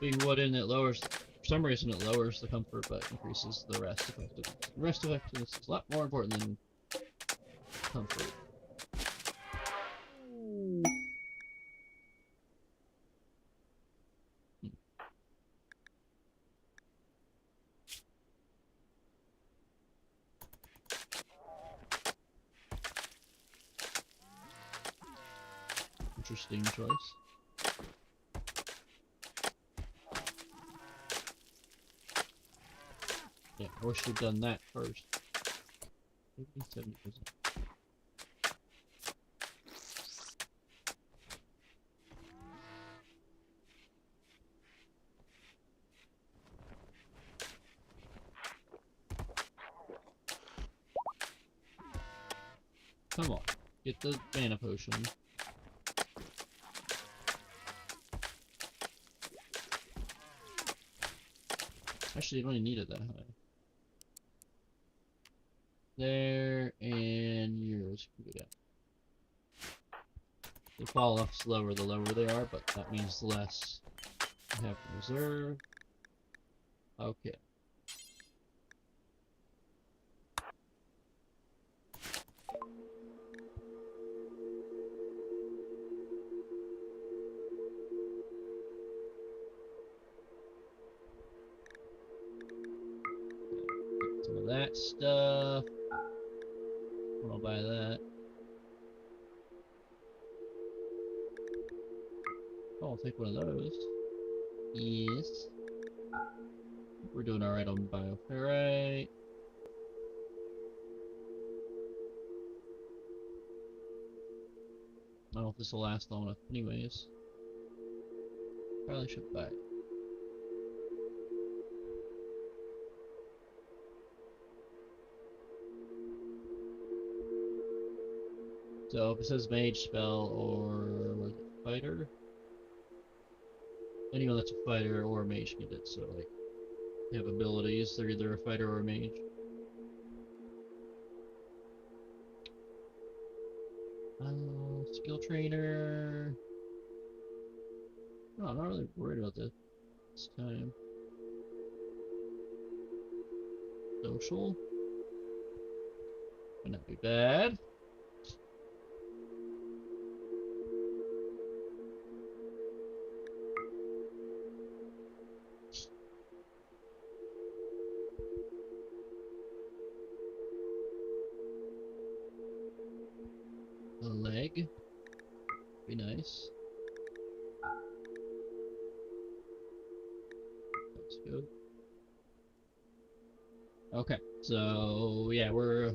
Being wooden, it lowers, for some reason it lowers the comfort, but increases the rest effectiveness. The rest effectiveness is a lot more important than comfort. Interesting choice. Yeah, I wish we'd done that first. 70%. Come on, get the mana potion. Actually, you don't even need it that high. There, and yours can go down. They fall off slower the lower they are, but that means less you have in reserve. Okay. Some of that stuff. I'll buy that. Oh, I'll take one of those. Yes. We're doing alright on bioferrite. I don't know if this will last long enough anyways. Probably should buy it. So if it says mage spell or was it fighter? Anyone that's a fighter or a mage can get it, so like they have abilities, they're either a fighter or a mage. Skill trainer. No, I'm not really worried about this time. Social. Would not be bad. A leg. Be nice. That's good. Okay, so yeah, we're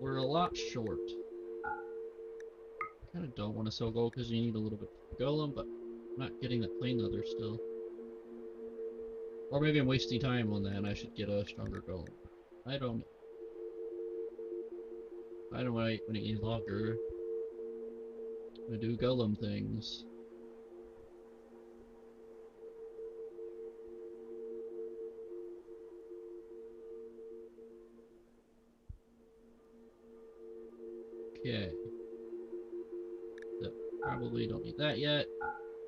a lot short. I kind of don't want to sell gold because you need a little bit of golem, but I'm not getting that plain leather still. Or maybe I'm wasting time on that and I should get a stronger golem. I don't know. I don't wait any longer. I'm gonna do golem things. Okay. So probably don't need that yet.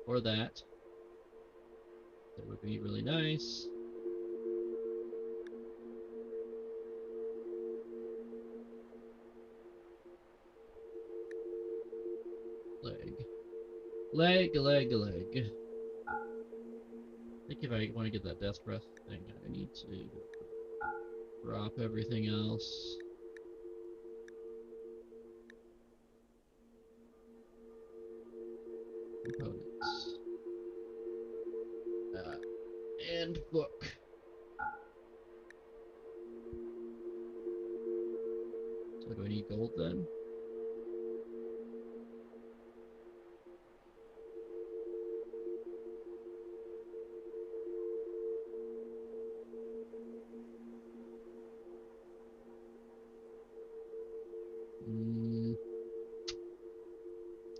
Or that. That would be really nice. Leg. Leg. I think if I want to get that death breath thing, I need to drop everything else. Components. And book. So do I need gold then?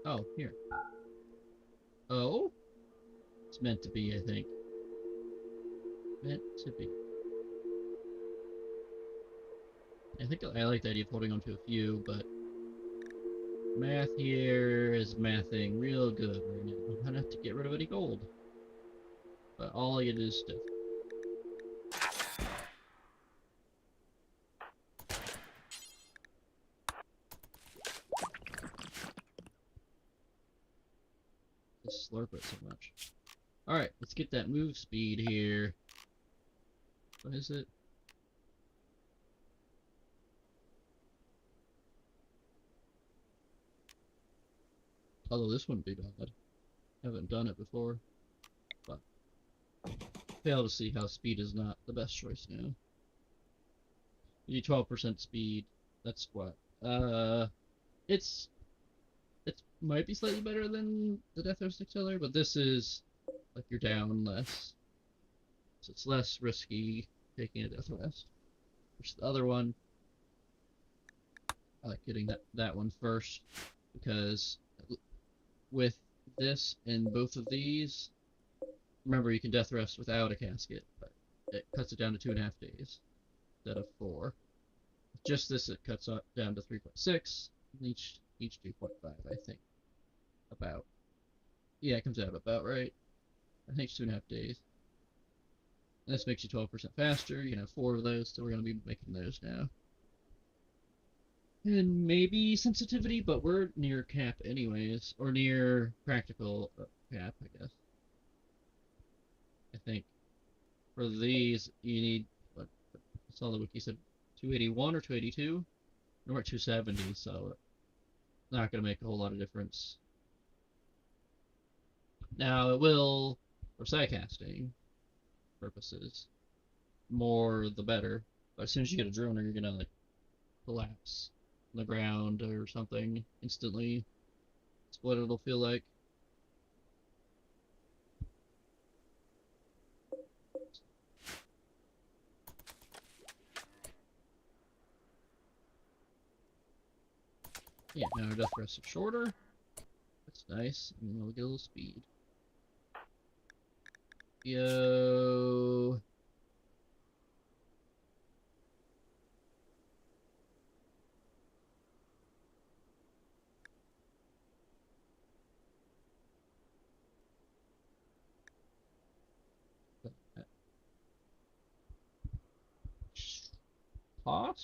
Oh, here. Oh? It's meant to be, I think. Meant to be. I think I like the idea of holding on to a few, but math here is mathing real good right now. I'm gonna have to get rid of any gold. But all I get is stuff. Just slurp it so much. Alright, let's get that move speed here. What is it? Although this wouldn't be bad. Haven't done it before. But fail to see how speed is not the best choice now. You need 12% speed. That's what? It's it might be slightly better than the Death Rest Accelerator, but this is like you're down less. So it's less risky taking a Death Rest. Which the other one, I like getting that one first because with this and both of these, remember you can Death Rest without a casket, but it cuts it down to 2.5 days instead of 4. With just this, it cuts down to 3.6. Each 2.5, I think. About. Yeah, it comes out about right. I think it's 2.5 days. And this makes you 12% faster. You can have 4 of those, so we're going to be making those now. And maybe sensitivity, but we're near cap anyways. Or near practical cap, I guess. I think. For these, you need, what I saw the wiki said 281 or 282? We're at 270, so not going to make a whole lot of difference. Now, it will, for sidecasting purposes, more the better. But as soon as you get a droner, you're going to, like, collapse on the ground or something instantly. That's what it'll feel like. Yeah, now our death rest is shorter. That's nice. And we'll get a little speed. Yo. pot,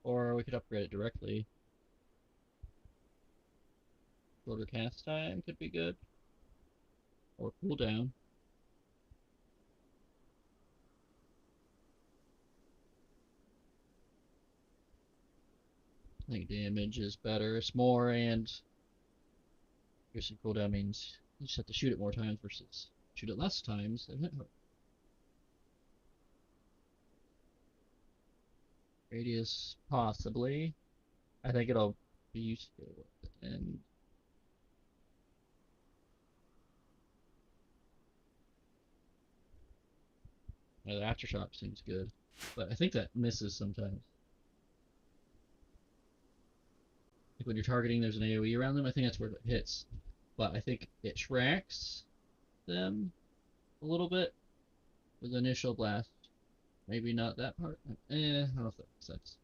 or we could upgrade it directly. Shorter cast time could be good, or cooldown. I think damage is better. It's more, and piercing cooldown means you just have to shoot it more times versus shoot it less times and hit hard. Radius, possibly. I think it'll be useful at the end. The aftershock seems good, but I think that misses sometimes. Like when you're targeting, there's an AoE around them. I think that's where it hits, but I think it tracks them a little bit with the initial blast. Maybe not that part. I don't know if that makes sense.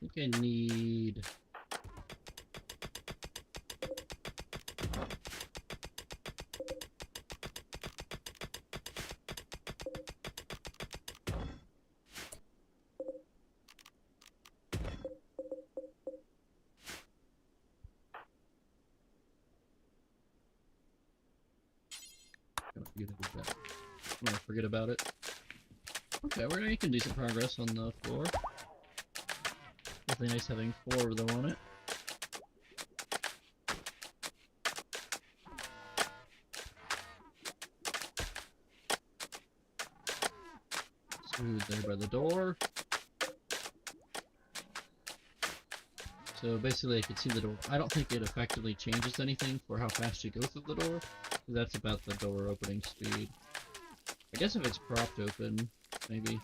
I think I need... I'm gonna forget about it. Okay, we're making decent progress on the floor. Definitely nice having 4 of them on it. Smooth there by the door. So basically you can see the door. I don't think it effectively changes anything for how fast you go through the door. That's about the door opening speed. I guess if it's propped open, maybe.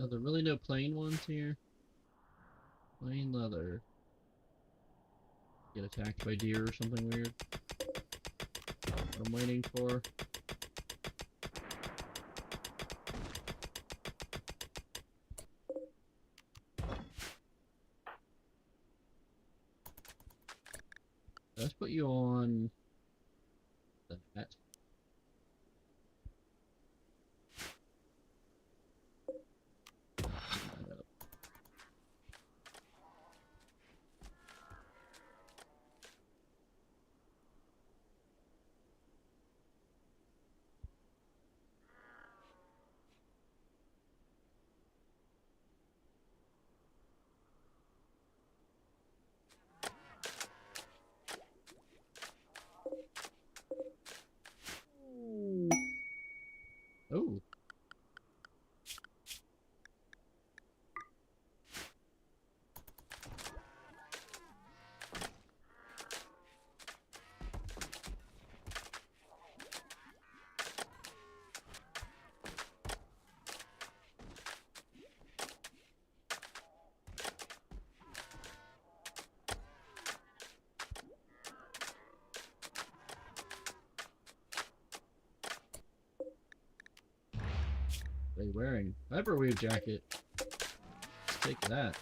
Are there really no plain ones here? Plain leather. Get attacked by deer or something weird. What I'm waiting for. Let's put you on that. Oh. What are you wearing? Viperweave jacket. Let's take that.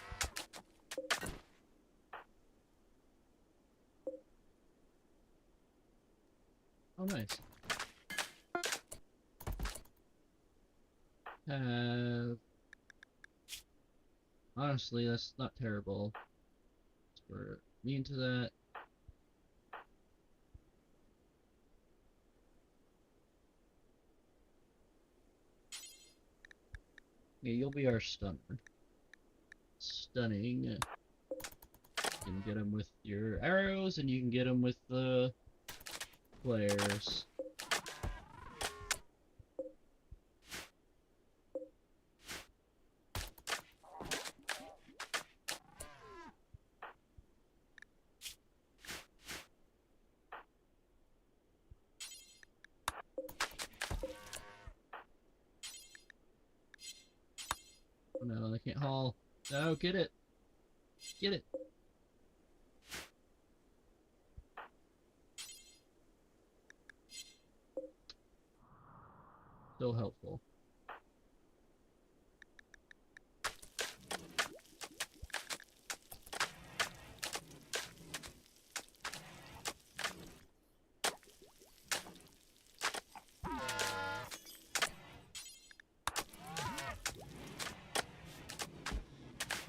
Oh, nice. Honestly, that's not terrible. We're immune to that. Yeah, you'll be our stunner. Stunning. You can get him with your arrows, and you can get him with the players. Oh, no, they can't haul. No, get it. Get it. So helpful.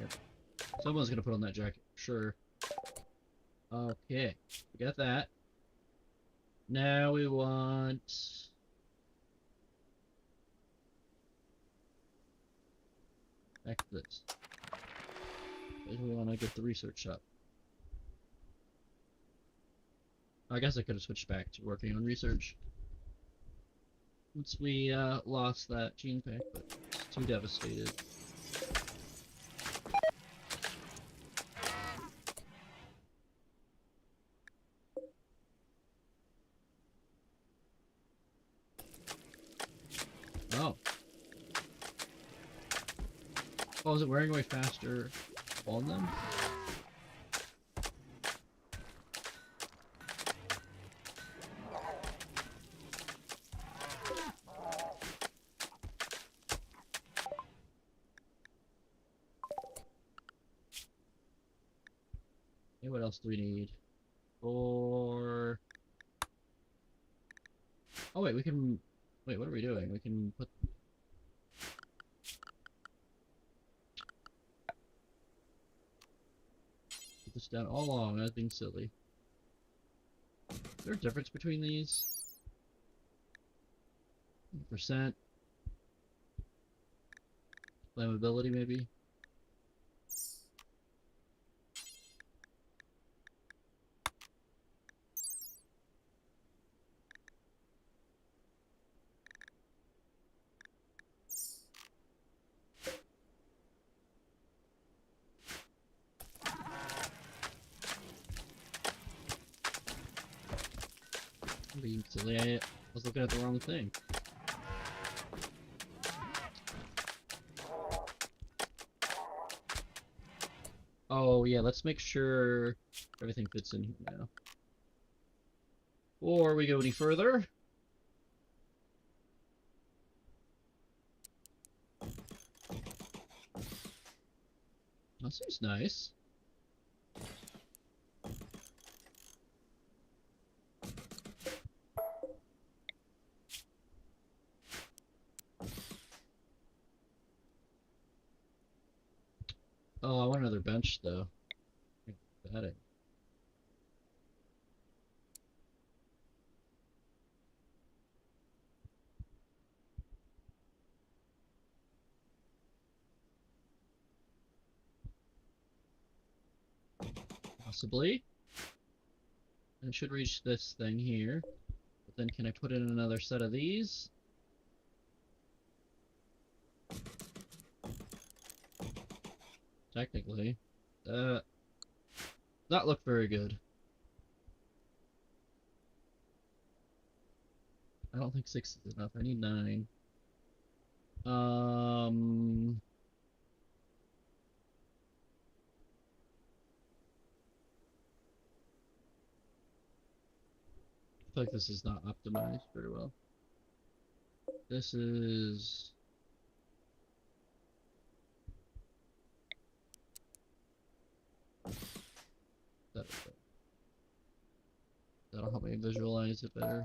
Yep. Someone's gonna put on that jacket, sure. Okay, we got that. Now we want... back to this. We want to get the research up. I guess I could have switched back to working on research once we lost that gene pack, but it's too devastated. Oh. Oh, is it wearing away faster on them? Okay, what else do we need? Or... oh wait, we can... wait, what are we doing? We can put... put this down all along, that's being silly. Is there a difference between these? Percent? Flammability, maybe? I'm being silly, I was looking at the wrong thing. Oh yeah, let's make sure everything fits in here now. Before we go any further, that seems nice. Oh, I want another bench though. Got it. Possibly. And it should reach this thing here. But then can I put in another set of these? Technically. Not look very good. I don't think 6 is enough. I need 9. I feel like this is not optimized very well. This is... that'll help me visualize it better.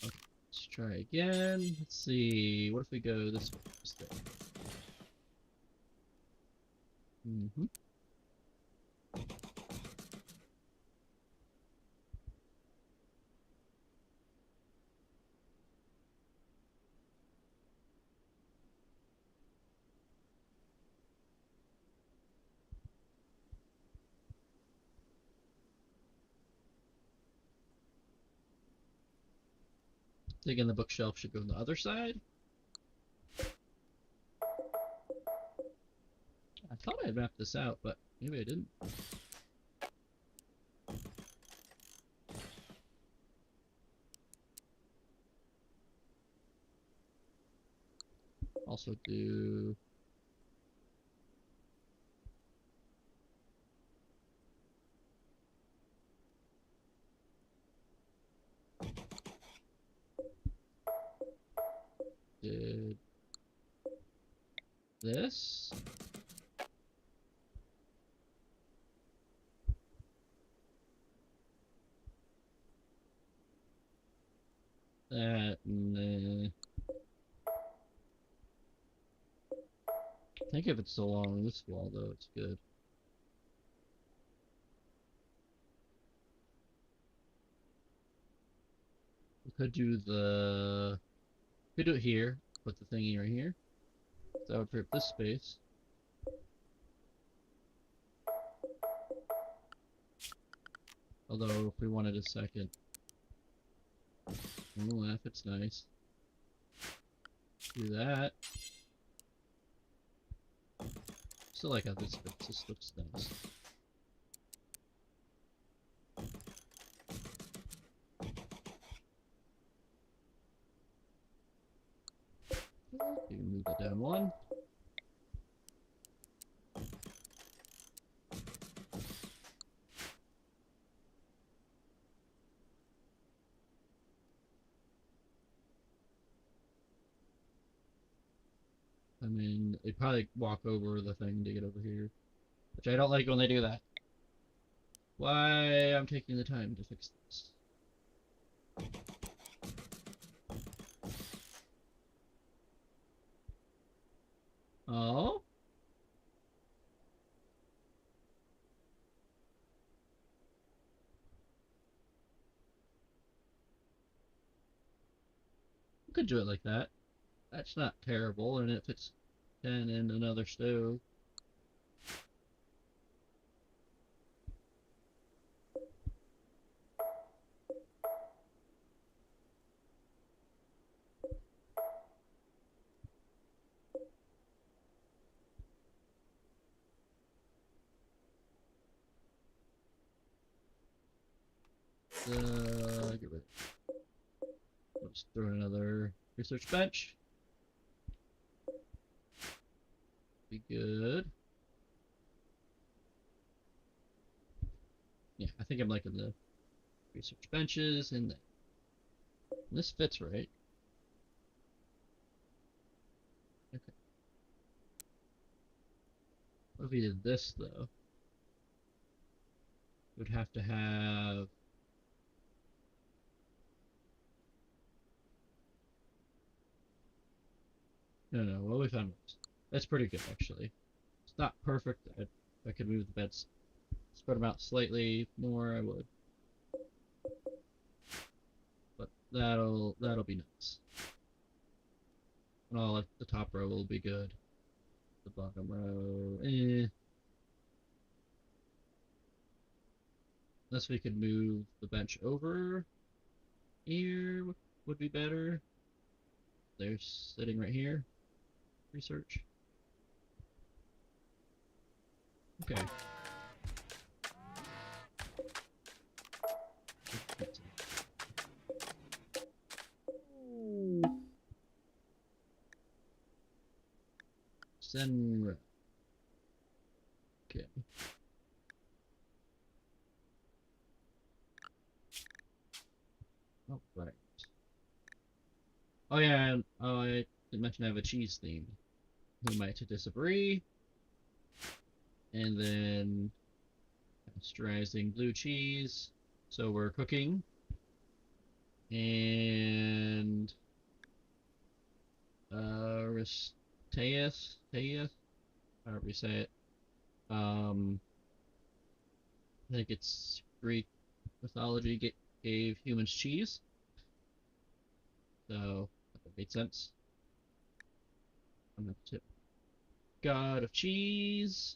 Okay, let's try again. Let's see. What if we go this way? Mm-hmm. Thinking the bookshelf should go on the other side. I thought I had mapped this out, but maybe I didn't. Also do did this. That and then I think if it's along this wall though, it's good. We could do it here. Put the thingy right here. That would free up this space. Although if we wanted a second, oh, that fits nice. Do that. Still like how this fits. This looks nice. You can move that down one. I mean, they probably walk over the thing to get over here, which I don't like when they do that. Why I'm taking the time to fix this. Oh? You could do it like that. That's not terrible, and it fits 10 in another stove. Get rid of it. Let's throw in another research bench. Be good. Yeah, I think I'm liking the research benches, and this fits right. Okay. What if we did this though? We'd have to have. No, what we found was that's pretty good actually. It's not perfect. If I could move the beds, spread them out slightly more, I would. But that'll be nice. And all like the top row will be good. The bottom row, Unless we could move the bench over here would be better. They're sitting right here. Research. Okay. Senra. Okay. Oh, right. Oh yeah, I didn't mention I have a cheese theme. Who am I to disagree? And then pasteurizing blue cheese. So we're cooking. And Teus, however you say it. Um, I think it's Greek mythology gave humans cheese, so that made sense. I'm gonna tip God of Cheese.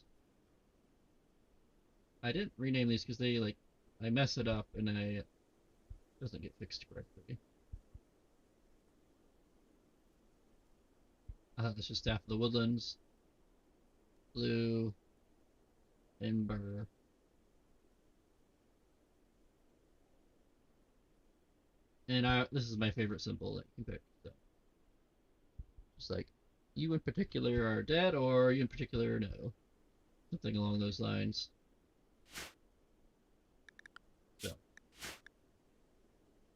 I didn't rename these because I mess it up and it doesn't get fixed correctly. This is Staff of the Woodlands, blue, ember. And this is my favorite symbol that you can pick. So just like, you in particular are dead, or you in particular no. Something along those lines. So,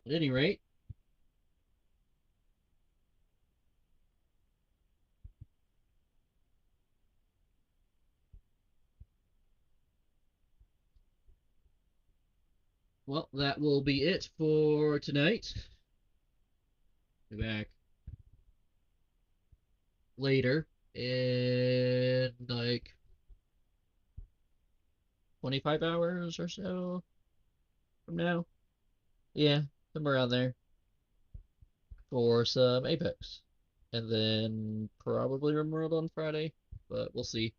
at any rate, well, that will be it for tonight. Be back later in like 25 hours or so from now. Yeah, somewhere around there for some Apex. And then probably RimWorld on Friday, but we'll see.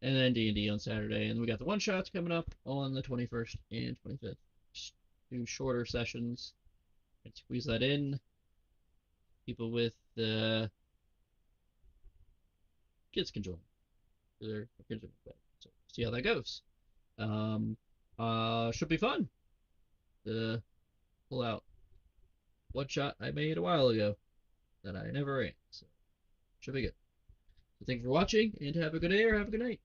And then D&D on Saturday. And we got the one shots coming up on the 21st and 25th. Just do shorter sessions and squeeze that in. People with kids can join. Their kids are bad. So see how that goes. Um, should be fun to pull out one shot I made a while ago that I never ran. So should be good. So thank you for watching and have a good day or have a good night.